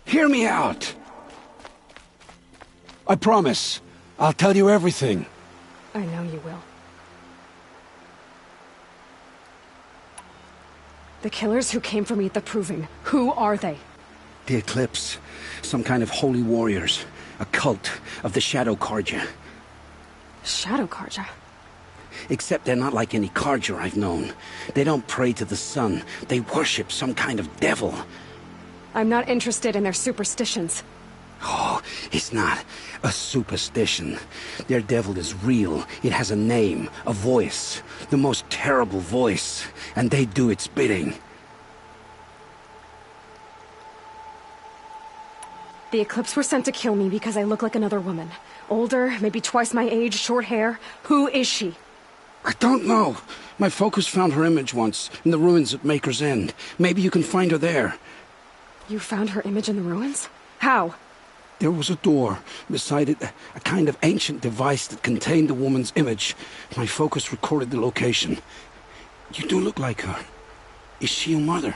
Hear me out. I promise. I'll tell you everything. I know you will. The killers who came for me at the Proving, who are they? The Eclipse. Some kind of holy warriors. A cult of the Shadow Carja. Shadow Carja? Except they're not like any Carja I've known. They don't pray to the sun. They worship some kind of devil. I'm not interested in their superstitions. Oh, it's not a superstition. Their devil is real. It has a name, a voice. The most terrible voice. And they do its bidding. The Eclipse were sent to kill me because I look like another woman. Older, maybe twice my age, short hair. Who is she? I don't know. My focus found her image once, in the ruins at Maker's End. Maybe you can find her there. You found her image in the ruins? How? There was a door. Beside it, a kind of ancient device that contained the woman's image. My focus recorded the location. You do look like her. Is she your mother?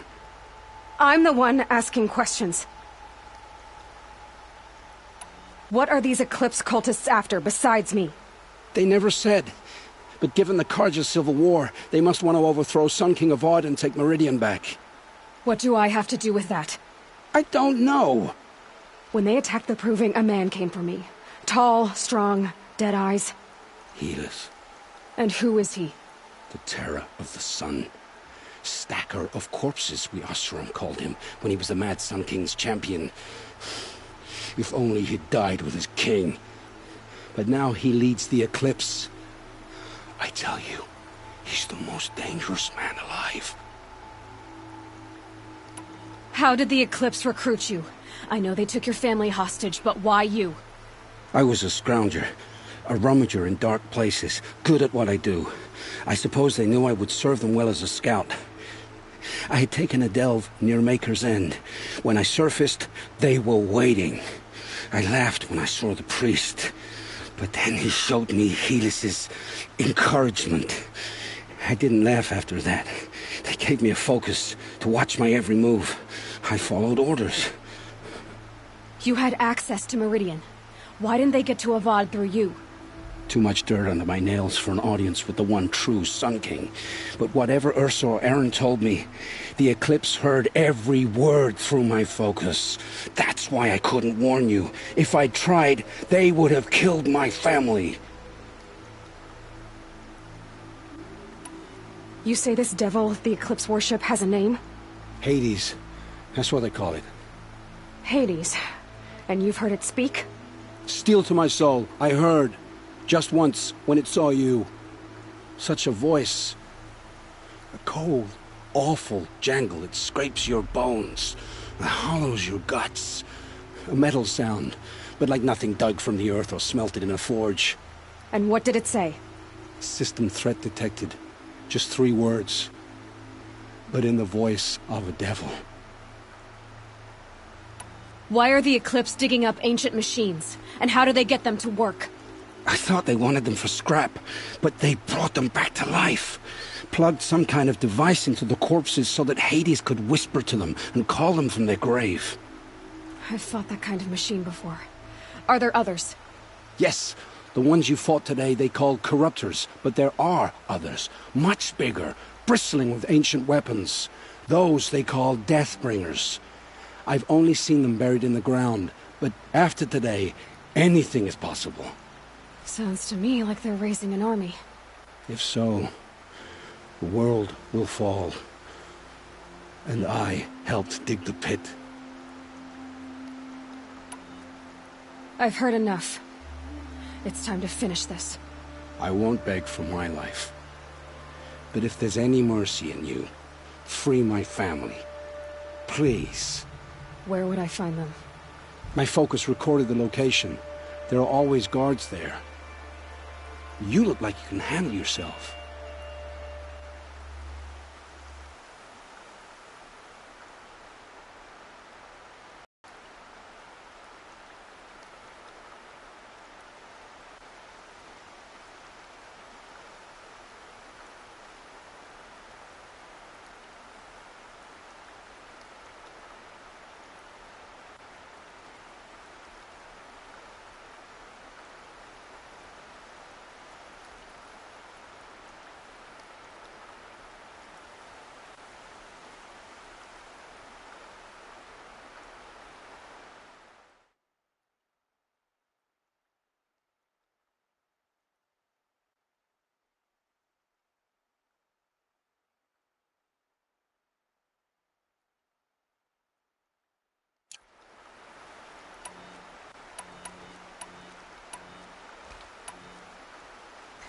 I'm the one asking questions. What are these Eclipse cultists after, besides me? They never said. But given the Carja civil war, they must want to overthrow Sun King Avad and take Meridian back. What do I have to do with that? I don't know. When they attacked the Proving, a man came for me. Tall, strong, dead eyes. Helis. And who is he? The terror of the sun. Stacker of corpses, we Oseram called him, when he was the Mad Sun King's champion. If only he'd died with his king. But now he leads the Eclipse. I tell you, he's the most dangerous man alive. How did the Eclipse recruit you? I know they took your family hostage, but why you? I was a scrounger, a rummager in dark places, good at what I do. I suppose they knew I would serve them well as a scout. I had taken a delve near Maker's End. When I surfaced, they were waiting. I laughed when I saw the priest, but then he showed me Helis's encouragement. I didn't laugh after that. They gave me a focus to watch my every move. I followed orders. You had access to Meridian. Why didn't they get to Avad through you? Too much dirt under my nails for an audience with the one true Sun King. But whatever Ursa or Eren told me, the Eclipse heard every word through my focus. That's why I couldn't warn you. If I'd tried, they would have killed my family. You say this devil the Eclipse worship has a name? Hades. That's what they call it. Hades. And you've heard it speak? Steel to my soul. I heard. Just once, when it saw you. Such a voice. A cold, awful jangle. It scrapes your bones. It hollows your guts. A metal sound, but like nothing dug from the earth or smelted in a forge. And what did it say? System threat detected. Just 3 words. But in the voice of a devil. Why are the Eclipse digging up ancient machines? And how do they get them to work? I thought they wanted them for scrap, but they brought them back to life. Plugged some kind of device into the corpses so that Hades could whisper to them and call them from their grave. I've fought that kind of machine before. Are there others? Yes, the ones you fought today they called Corruptors, but there are others, much bigger, bristling with ancient weapons. Those they call Deathbringers. I've only seen them buried in the ground, but after today, anything is possible. Sounds to me like they're raising an army. If so, the world will fall. And I helped dig the pit. I've heard enough. It's time to finish this. I won't beg for my life. But if there's any mercy in you, free my family. Please. Where would I find them? My focus recorded the location. There are always guards there. You look like you can handle yourself.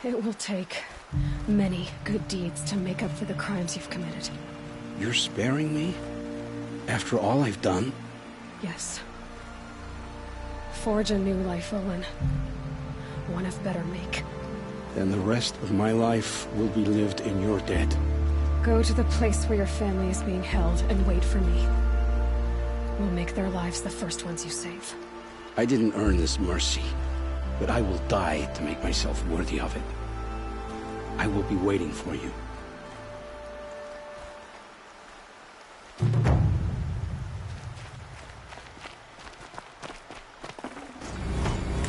It will take many good deeds to make up for the crimes you've committed. You're sparing me? After all I've done? Yes. Forge a new life, Olin. One of better make. Then the rest of my life will be lived in your debt. Go to the place where your family is being held and wait for me. We'll make their lives the first ones you save. I didn't earn this mercy, but I will die to make myself worthy of it. I will be waiting for you.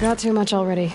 Got too much already.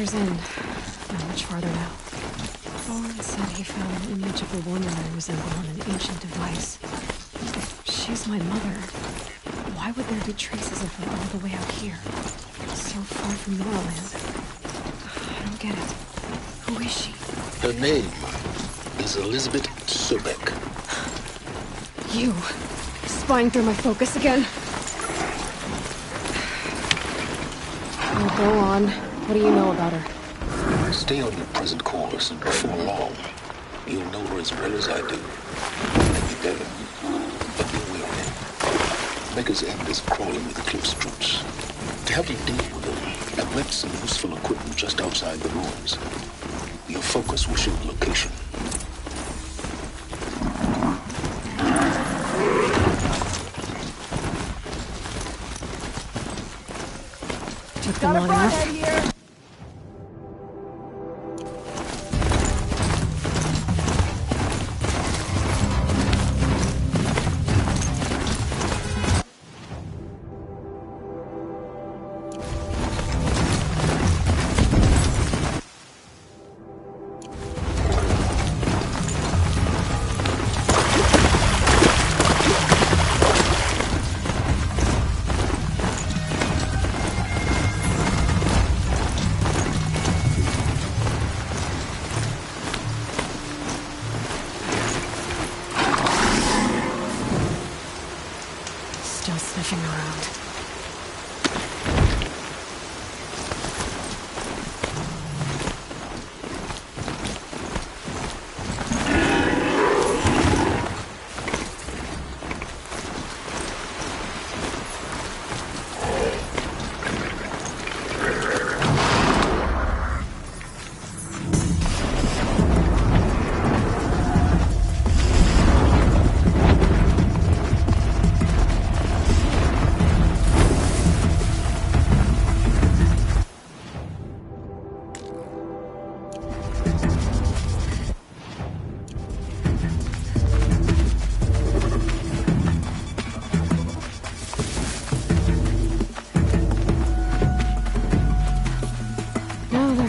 Maker's End. Not much farther now. Bowen said he found an image of a woman I resemble on an ancient device. If she's my mother, why would there be traces of her all the way out here? So far from Norland. I don't get it. Who is she? Her name is Elizabeth Sobek. You. Spying through my focus again? Oh, go on. What do you know about her? Stay on your present course, and before long, you'll know her as well as I do. Maybe better. But be wary. Maker's End is crawling with Eclipse troops. To help you deal with them, I've left some useful equipment just outside the ruins. Your focus will show the location. Took them long enough. Still sniffing around.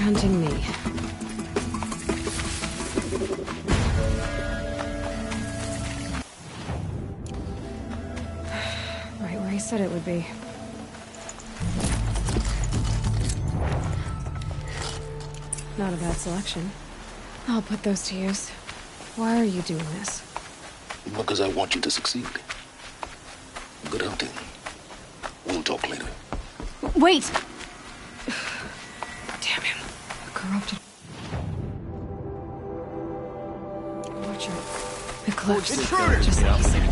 Hunting me. Right where he said it would be. Not a bad selection. I'll put those to use. Why are you doing this? Because I want you to succeed. Good hunting. We'll talk later. Wait! Damn him. Corrupted. Watch out. Eclipse. Intruders! Just like he said.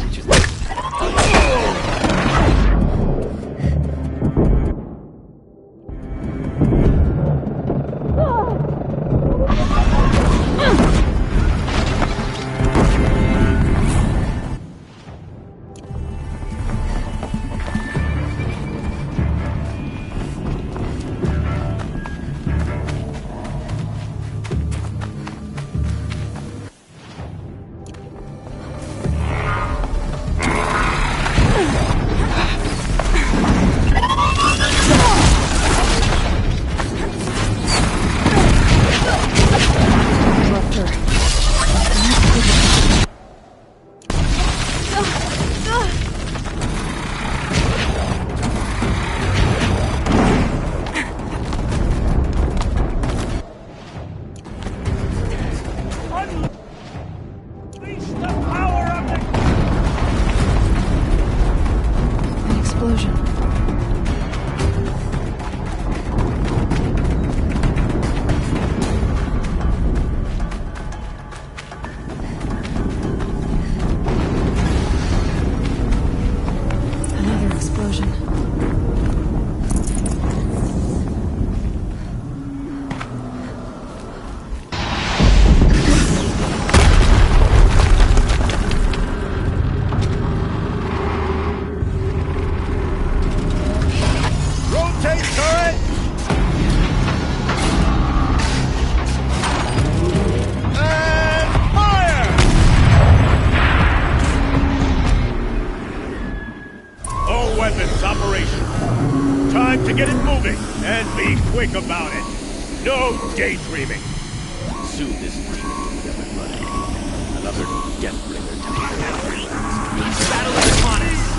Weapons operational. Time to get it moving, and be quick about it. No daydreaming! Soon this demon will be up and running. Another Deathbringer to the Everlands. Battle is upon us!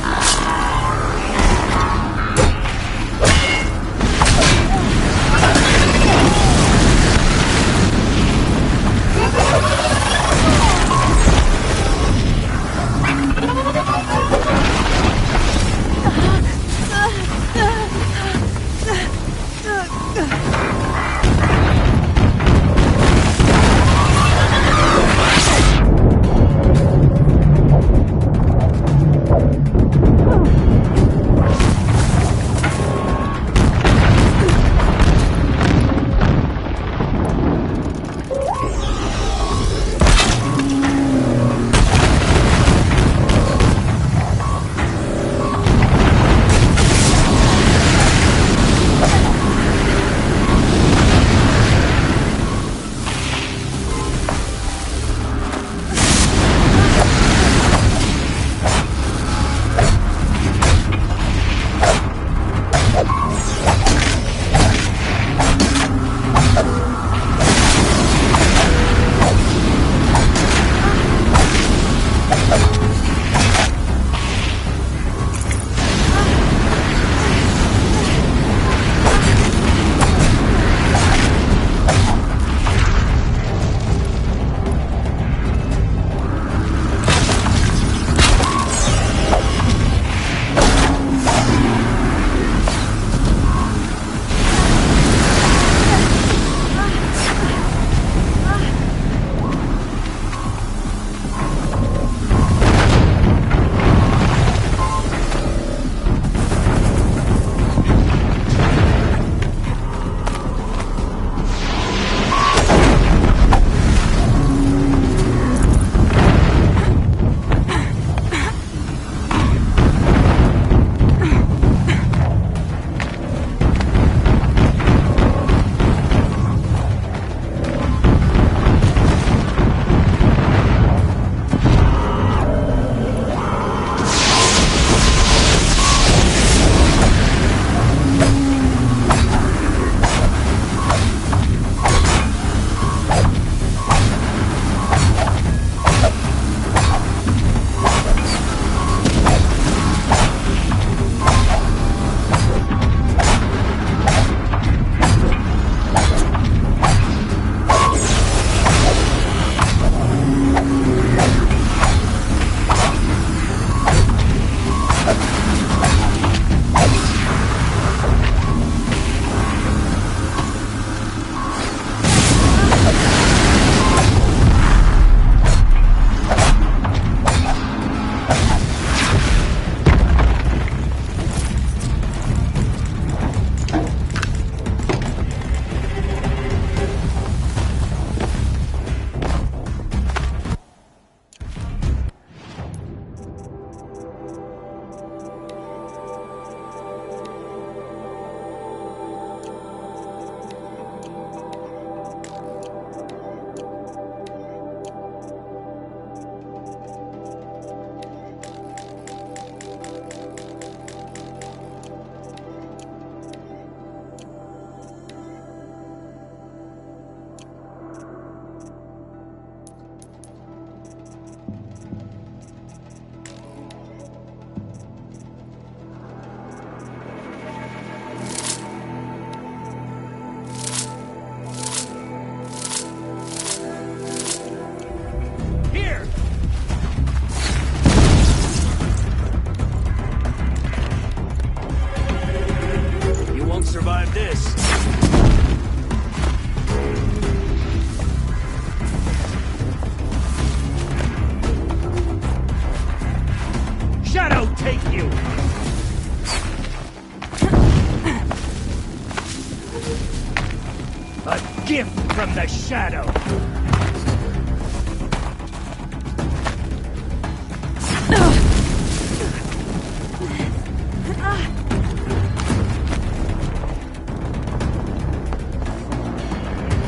gift from the Shadow.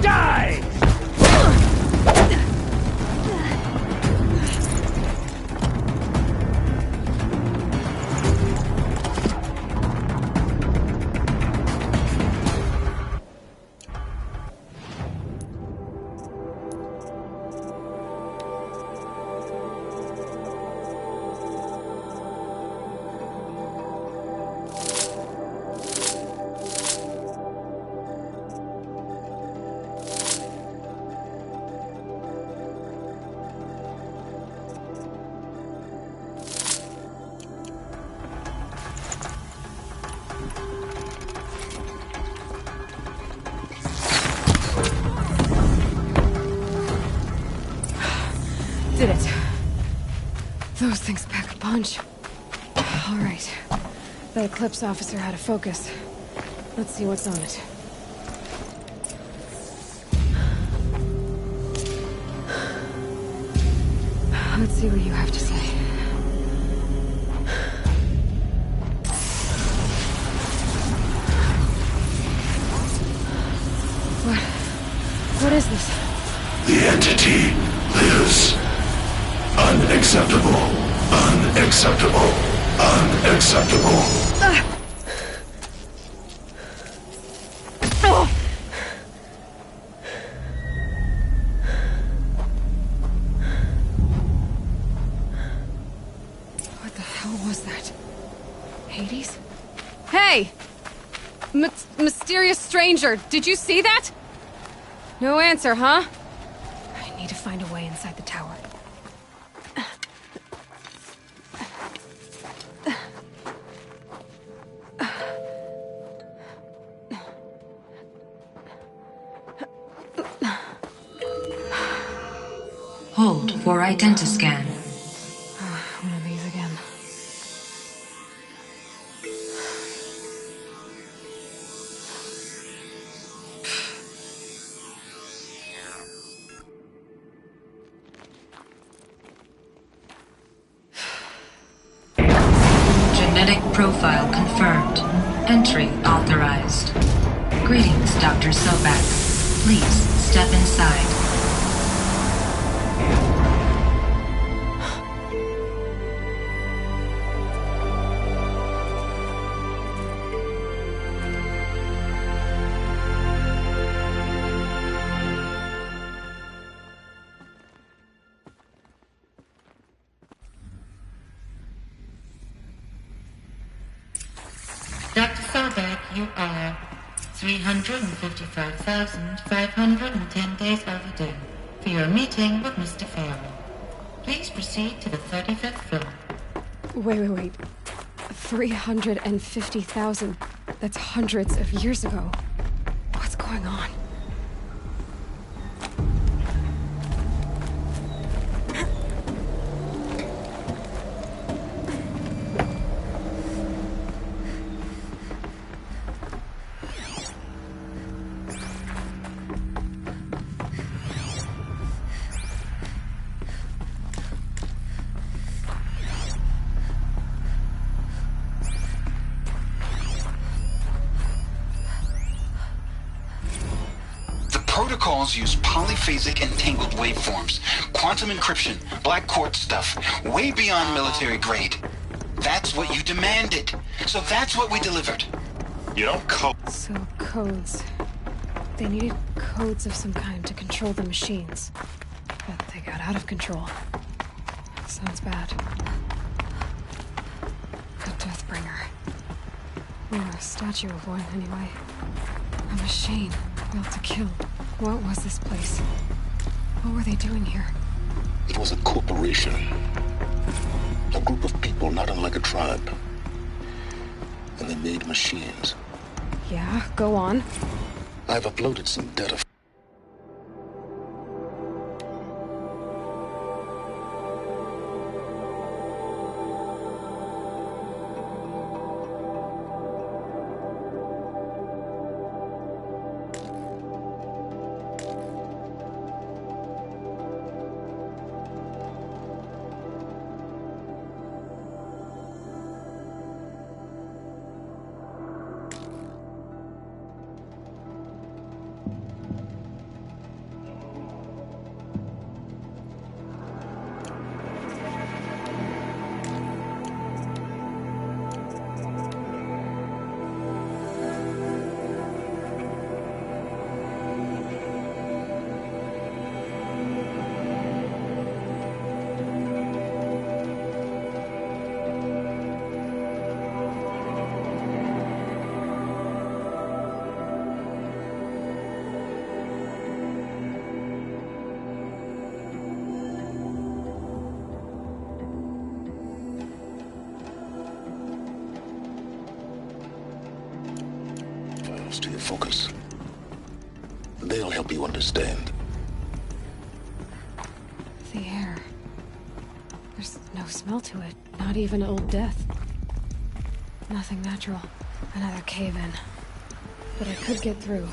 Die! Did it. Those things pack a punch. All right. The Eclipse officer had a focus. Let's see what's on it. Let's see what you have to say. What is this? The entity lives. Unacceptable. Unacceptable. Unacceptable. What the hell was that? Hades? Hey! Mysterious stranger, did you see that? No answer, huh? I need to find a way inside the tower. Hold for identiscan. One of these again. Genetic profile confirmed. Entry authorized. Greetings, Dr. Sobek. Please step inside. Dr. Sobek, you are 355,510 days overdue for your meeting with Mr. Farrell. Please proceed to the 35th floor. Wait. 350,000. That's hundreds of years ago. What's going on? Protocols use polyphasic entangled waveforms, quantum encryption, black quartz stuff, way beyond military grade. That's what you demanded. So that's what we delivered. You don't code. So, codes. They needed codes of some kind to control the machines. But they got out of control. Sounds bad. The Deathbringer. Or a statue of one, anyway. A machine built to kill. What was this place? What were they doing here? It was a corporation. A group of people not unlike a tribe. And they made machines. Yeah, go on. I've uploaded some data. To your focus. They'll help you understand. The air. No smell to it. Not even Old Death. Nothing natural. Another cave-in. But I could get through.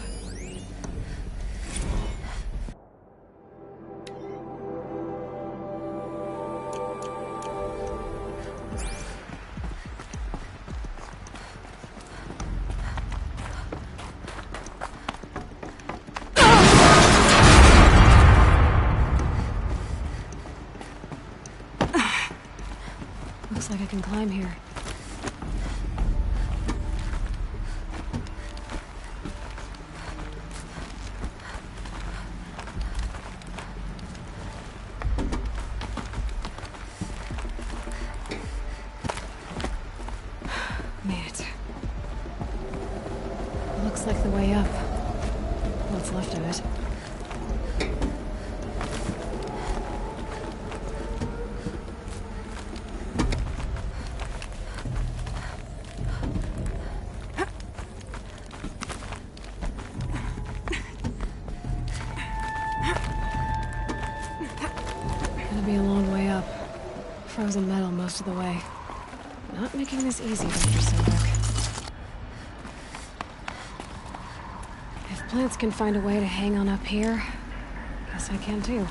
Looks like I can climb here. Made it. Looks like the way up. What's left of it. Gonna be a long way up. Frozen metal most of the way. Not making this easy, Dr. Sobek. If plants can find a way to hang on up here, guess I can too.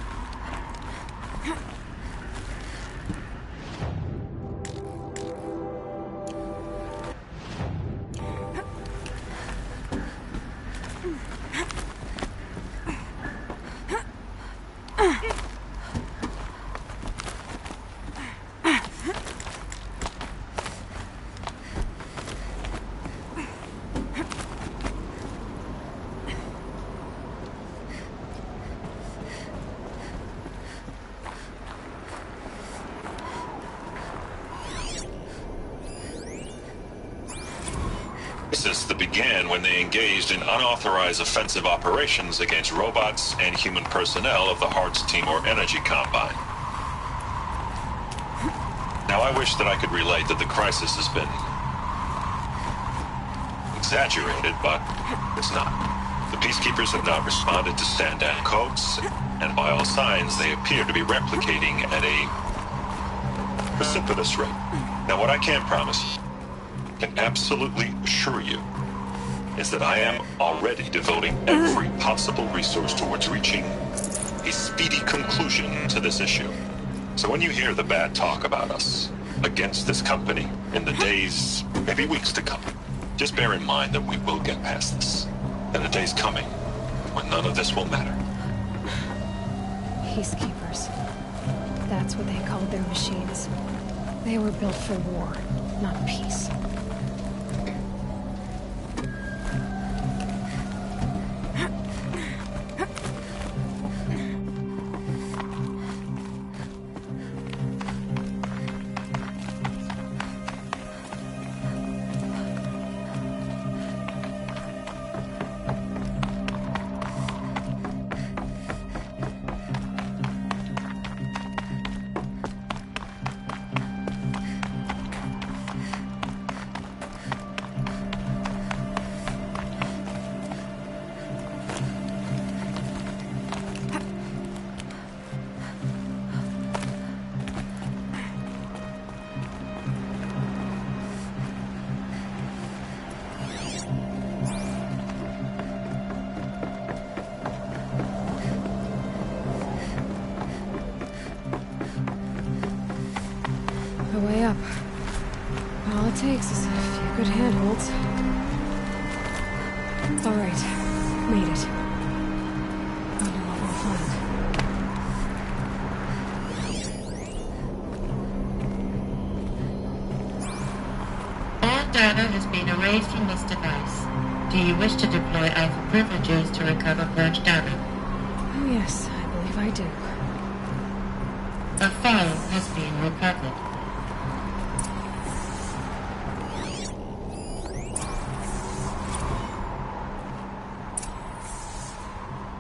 Crisis that began when they engaged in unauthorized offensive operations against robots and human personnel of the Hearts Timor Energy Combine. Now, I wish that I could relate that the crisis has been exaggerated, but it's not. The Peacekeepers have not responded to stand-down codes, and by all signs, they appear to be replicating at a precipitous rate. Now, what I can promise can absolutely assure you is that I am already devoting every possible resource towards reaching a speedy conclusion to this issue. So when you hear the bad talk about us against this company in the days, maybe weeks to come, just bear in mind that we will get past this. And the day's coming when none of this will matter. Peacekeepers. That's what they called their machines. They were built for war, not peace. The way up. All it takes is a few good handholds. All right, made it. Wonder what we'll find. All data has been erased from this device. Do you wish to deploy Alpha privileges to recover purged data? Oh yes, I believe I do. A file has been recovered.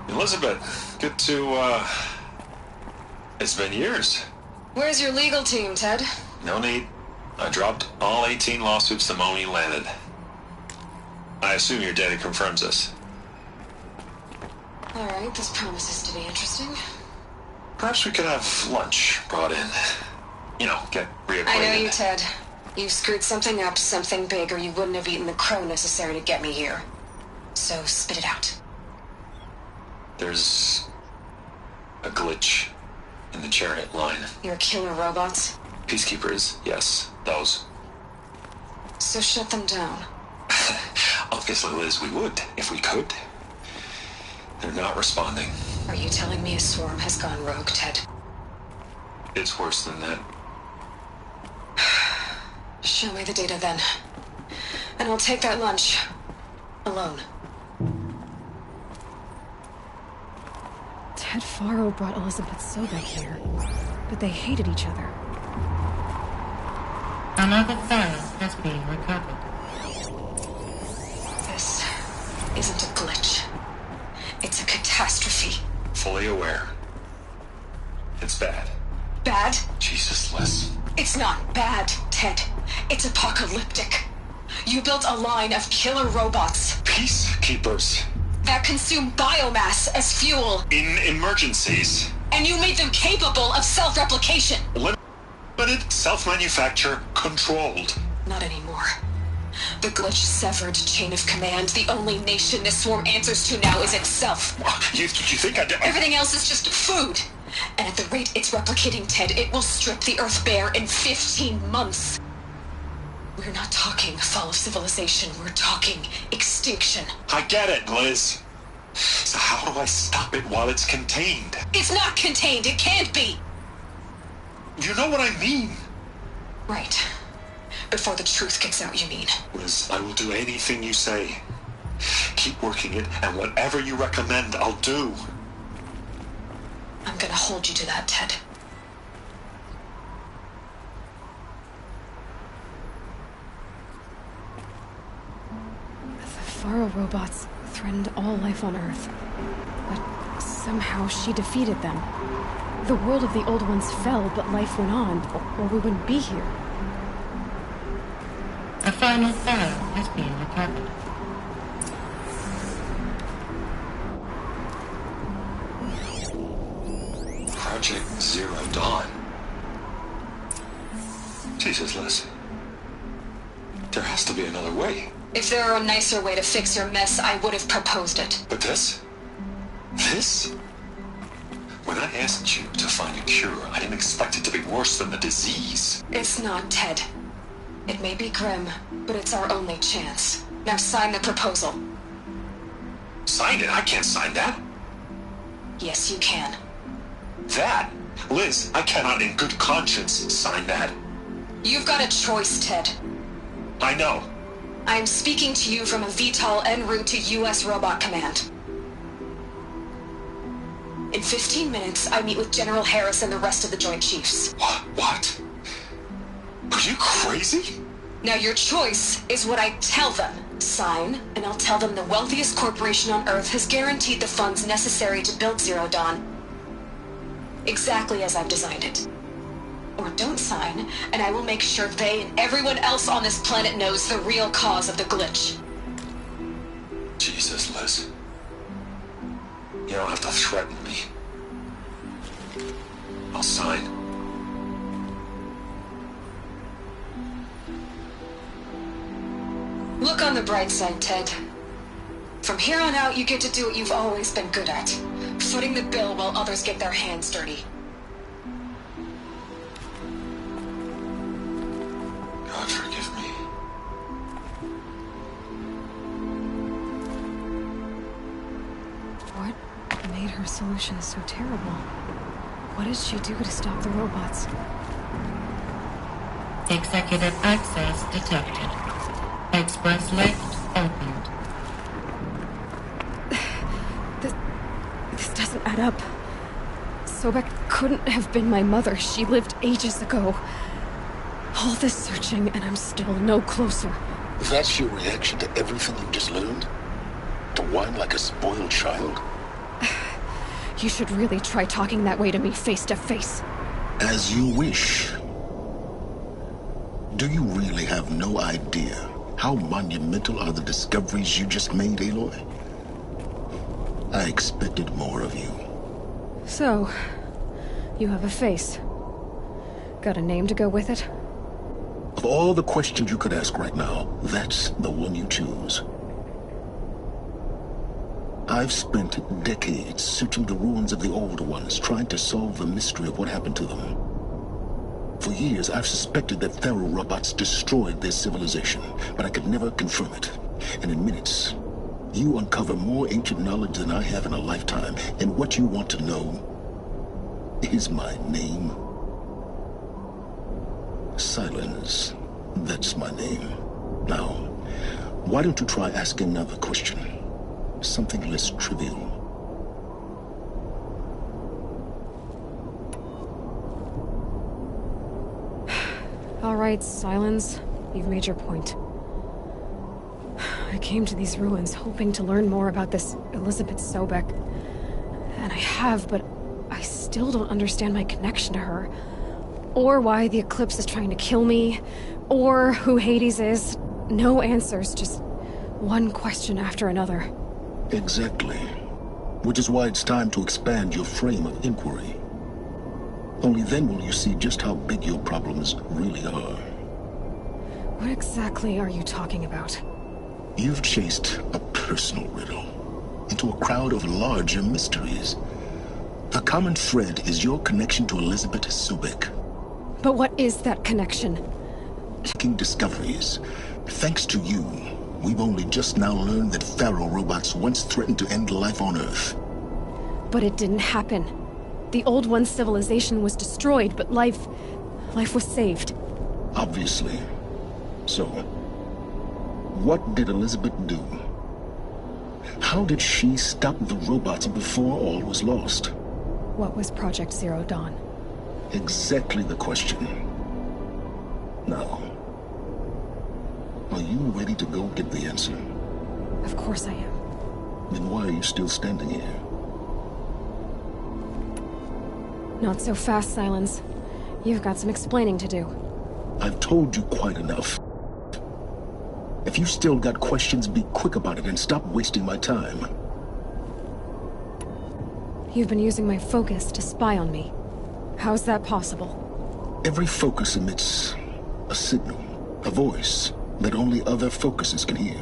Elizabeth, good to, it's been years. Where's your legal team, Ted? No need. I dropped all 18 lawsuits the moment you landed. I assume your data confirms this. All right, this promises to be interesting. Perhaps we could have lunch brought in. get reacquainted. I know you, Ted. You screwed something up, something big, or you wouldn't have eaten the crow necessary to get me here. So spit it out. There's a glitch in the chariot line. Your killer robots? Peacekeepers, yes, those. So shut them down. Obviously, Liz, we would, if we could. They're not responding. Are you telling me a swarm has gone rogue, Ted? It's worse than that. Show me the data then. And I'll take that lunch. Alone. Ted Faro brought Elizabeth Sobek here, but they hated each other. Another file has been recovered. This isn't a glitch. It's a catastrophe. Fully aware. It's bad. Bad? Jesus, Liz. It's not bad, Ted. It's apocalyptic. You built a line of killer robots. Peacekeepers. That consume biomass as fuel. In emergencies. And you made them capable of self-replication. Limited self-manufacture controlled. Not anymore. The glitch severed chain of command. The only nation this swarm answers to now is itself. You think I did? Everything else is just food. And at the rate it's replicating, Ted, it will strip the Earth bare in 15 months. We're not talking fall of civilization. We're talking extinction. I get it, Liz. So how do I stop it while it's contained? It's not contained. It can't be. You know what I mean. Right. Before the truth gets out, you mean. Liz, I will do anything you say. Keep working it, and whatever you recommend, I'll do. I'm gonna hold you to that, Ted. The Faro robots threatened all life on Earth. But somehow she defeated them. The world of the old ones fell, but life went on, or we wouldn't be here. A final file has been recovered. Project Zero Dawn. Jesus, Liz. There has to be another way. If there were a nicer way to fix your mess, I would have proposed it. But this? This? When I asked you to find a cure, I didn't expect it to be worse than the disease. It's not, Ted. It may be grim, but it's our only chance. Now sign the proposal. Sign it? I can't sign that. Yes, you can. That? Liz, I cannot in good conscience sign that. You've got a choice, Ted. I know. I'm speaking to you from a VTOL en route to U.S. Robot Command. In 15 minutes, I meet with General Harris and the rest of the Joint Chiefs. What? Are you crazy? Now your choice is what I tell them. Sign, and I'll tell them the wealthiest corporation on Earth has guaranteed the funds necessary to build Zero Dawn. Exactly as I've designed it. Or don't sign, and I will make sure they and everyone else on this planet knows the real cause of the glitch. Jesus, Liz. You don't have to threaten me. I'll sign. Look on the bright side, Ted. From here on out, you get to do what you've always been good at. Footing the bill while others get their hands dirty. God forgive me. What made her solution so terrible? What did she do to stop the robots? Executive access detected. Express lift opened. This doesn't add up. Sobek couldn't have been my mother. She lived ages ago. All this searching, and I'm still no closer. That's your reaction to everything you just learned? To whine like a spoiled child? You should really try talking that way to me face to face. As you wish. Do you really have no idea how monumental are the discoveries you just made, Aloy? I expected more of you. So, you have a face. Got a name to go with it? Of all the questions you could ask right now, that's the one you choose. I've spent decades searching the ruins of the Old Ones, trying to solve the mystery of what happened to them. For years, I've suspected that Pharaoh robots destroyed their civilization, but I could never confirm it. And in minutes, you uncover more ancient knowledge than I have in a lifetime, and what you want to know is my name. Silence. That's my name. Now, why don't you try asking another question? Something less trivial. All right, Silence. You've made your point. I came to these ruins hoping to learn more about this Elizabeth Sobek. And I have, but I still don't understand my connection to her. Or why the Eclipse is trying to kill me. Or who Hades is. No answers, just one question after another. Exactly. Which is why it's time to expand your frame of inquiry. Only then will you see just how big your problems really are. What exactly are you talking about? You've chased a personal riddle into a crowd of larger mysteries. The common thread is your connection to Elizabeth Sobek. But what is that connection? Shocking discoveries. Thanks to you, we've only just now learned that Pharaoh robots once threatened to end life on Earth. But it didn't happen. The Old One's civilization was destroyed, but life was saved. Obviously. So, what did Elizabeth do? How did she stop the robots before all was lost? What was Project Zero Dawn? Exactly the question. Now, are you ready to go get the answer? Of course I am. Then why are you still standing here? Not so fast, Silence. You've got some explaining to do. I've told you quite enough. If you still got questions, be quick about it and stop wasting my time. You've been using my focus to spy on me. How's that possible? Every focus emits a signal, a voice, that only other focuses can hear.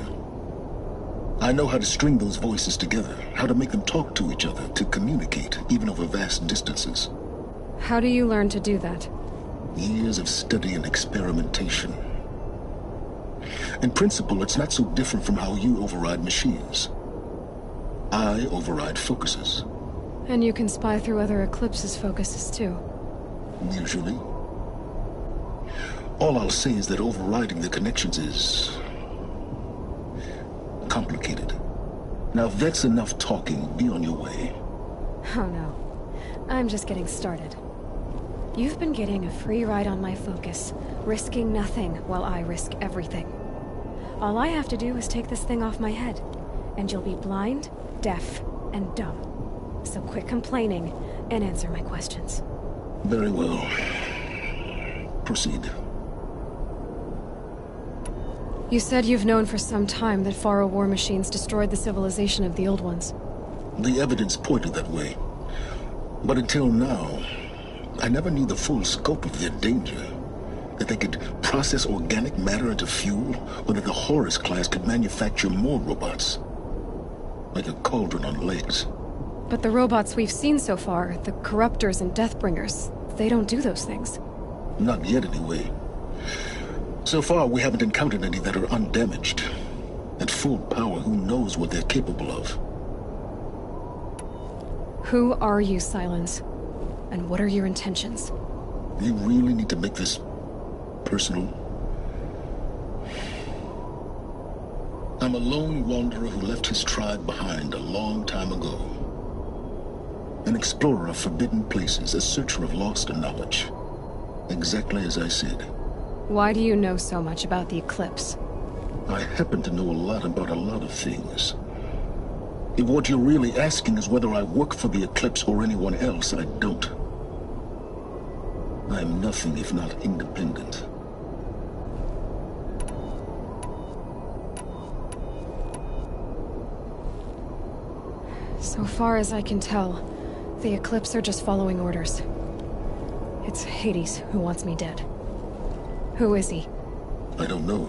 I know how to string those voices together, how to make them talk to each other, to communicate, even over vast distances. How do you learn to do that? Years of study and experimentation. In principle, it's not so different from how you override machines. I override focuses. And you can spy through other Eclipse's focuses too. Usually. All I'll say is that overriding the connections is complicated. Now, if that's enough talking, be on your way. Oh no. I'm just getting started. You've been getting a free ride on my focus, risking nothing while I risk everything. All I have to do is take this thing off my head, and you'll be blind, deaf, and dumb. So quit complaining and answer my questions. Very well. Proceed. You said you've known for some time that Pharaoh war machines destroyed the civilization of the Old Ones. The evidence pointed that way. But until now, I never knew the full scope of their danger. That they could process organic matter into fuel, or that the Horus class could manufacture more robots. Like a cauldron on legs. But the robots we've seen so far, the Corruptors and Deathbringers, they don't do those things. Not yet, anyway. So far, we haven't encountered any that are undamaged. At full power, who knows what they're capable of? Who are you, Silence? And what are your intentions? You really need to make this personal? I'm a lone wanderer who left his tribe behind a long time ago. An explorer of forbidden places, a searcher of lost knowledge. Exactly as I said. Why do you know so much about the Eclipse? I happen to know a lot about a lot of things. If what you're really asking is whether I work for the Eclipse or anyone else, I don't. I am nothing if not independent. So far as I can tell, the Eclipse are just following orders. It's Hades who wants me dead. Who is he? I don't know.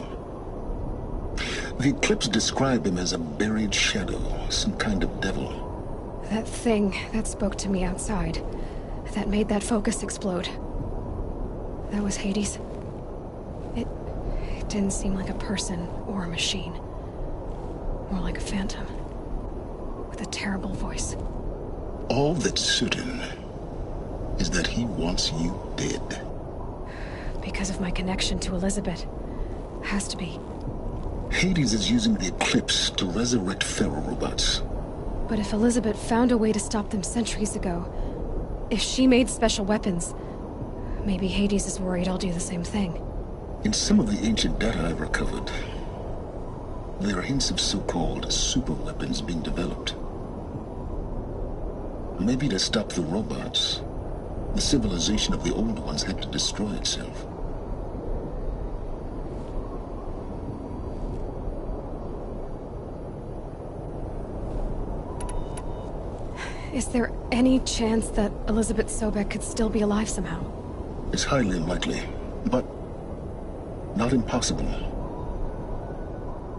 The Eclipse described him as a buried shadow, some kind of devil. That thing that spoke to me outside, that made that focus explode. That was Hades. It didn't seem like a person or a machine. More like a phantom. With a terrible voice. All that's certain is that he wants you dead. Because of my connection to Elizabeth. Has to be. Hades is using the Eclipse to resurrect Pharaoh robots. But if Elizabeth found a way to stop them centuries ago, if she made special weapons, maybe Hades is worried I'll do the same thing. In some of the ancient data I've recovered, there are hints of so-called super weapons being developed. Maybe to stop the robots, the civilization of the old ones had to destroy itself. Is there any chance that Elizabeth Sobek could still be alive somehow? It's highly unlikely, but not impossible.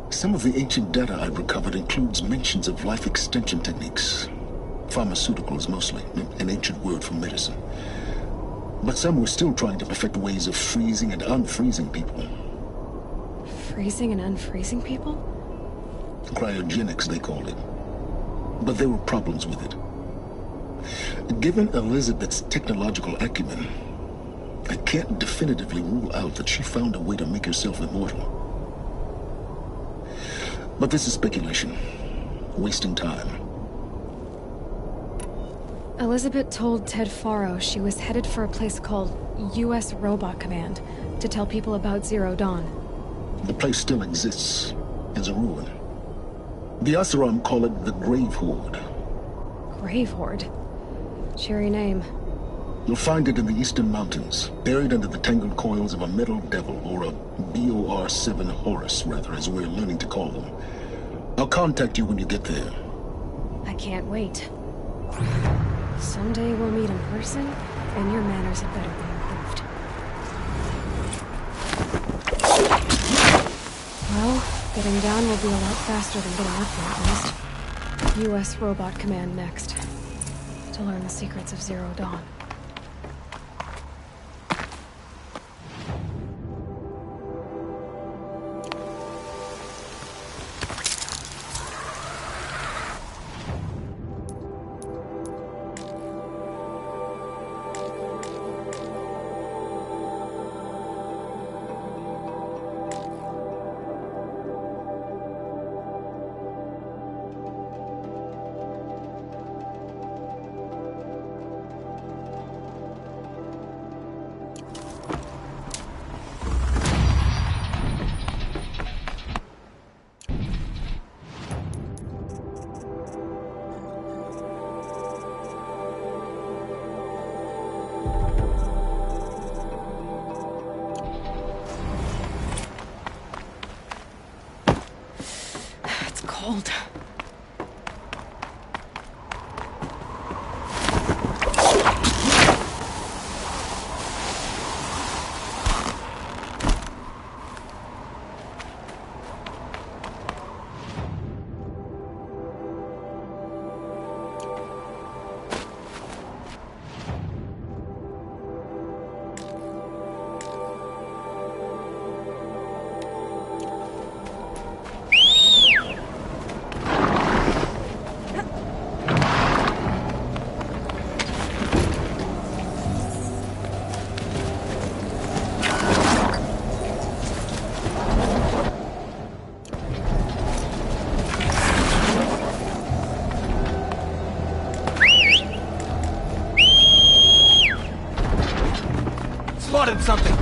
Some of the ancient data I've recovered includes mentions of life extension techniques. Pharmaceuticals mostly, an ancient word for medicine. But some were still trying to perfect ways of freezing and unfreezing people. Freezing and unfreezing people? Cryogenics, they called it. But there were problems with it. Given Elizabeth's technological acumen, I can't definitively rule out that she found a way to make herself immortal. But this is speculation. Wasting time. Elizabeth told Ted Faro she was headed for a place called U.S. Robot Command to tell people about Zero Dawn. The place still exists as a ruin. The Asaram call it the Grave Horde. Grave Horde? Cheery name. You'll find it in the Eastern Mountains, buried under the tangled coils of a metal devil, or a BOR-7 Horus, rather, as we're learning to call them. I'll contact you when you get there. I can't wait. Someday we'll meet in person, and your manners had better be improved. Well, getting down will be a lot faster than getting up there, at least. U.S. Robot Command next. To learn the secrets of Zero Dawn. Cold. Spotted something!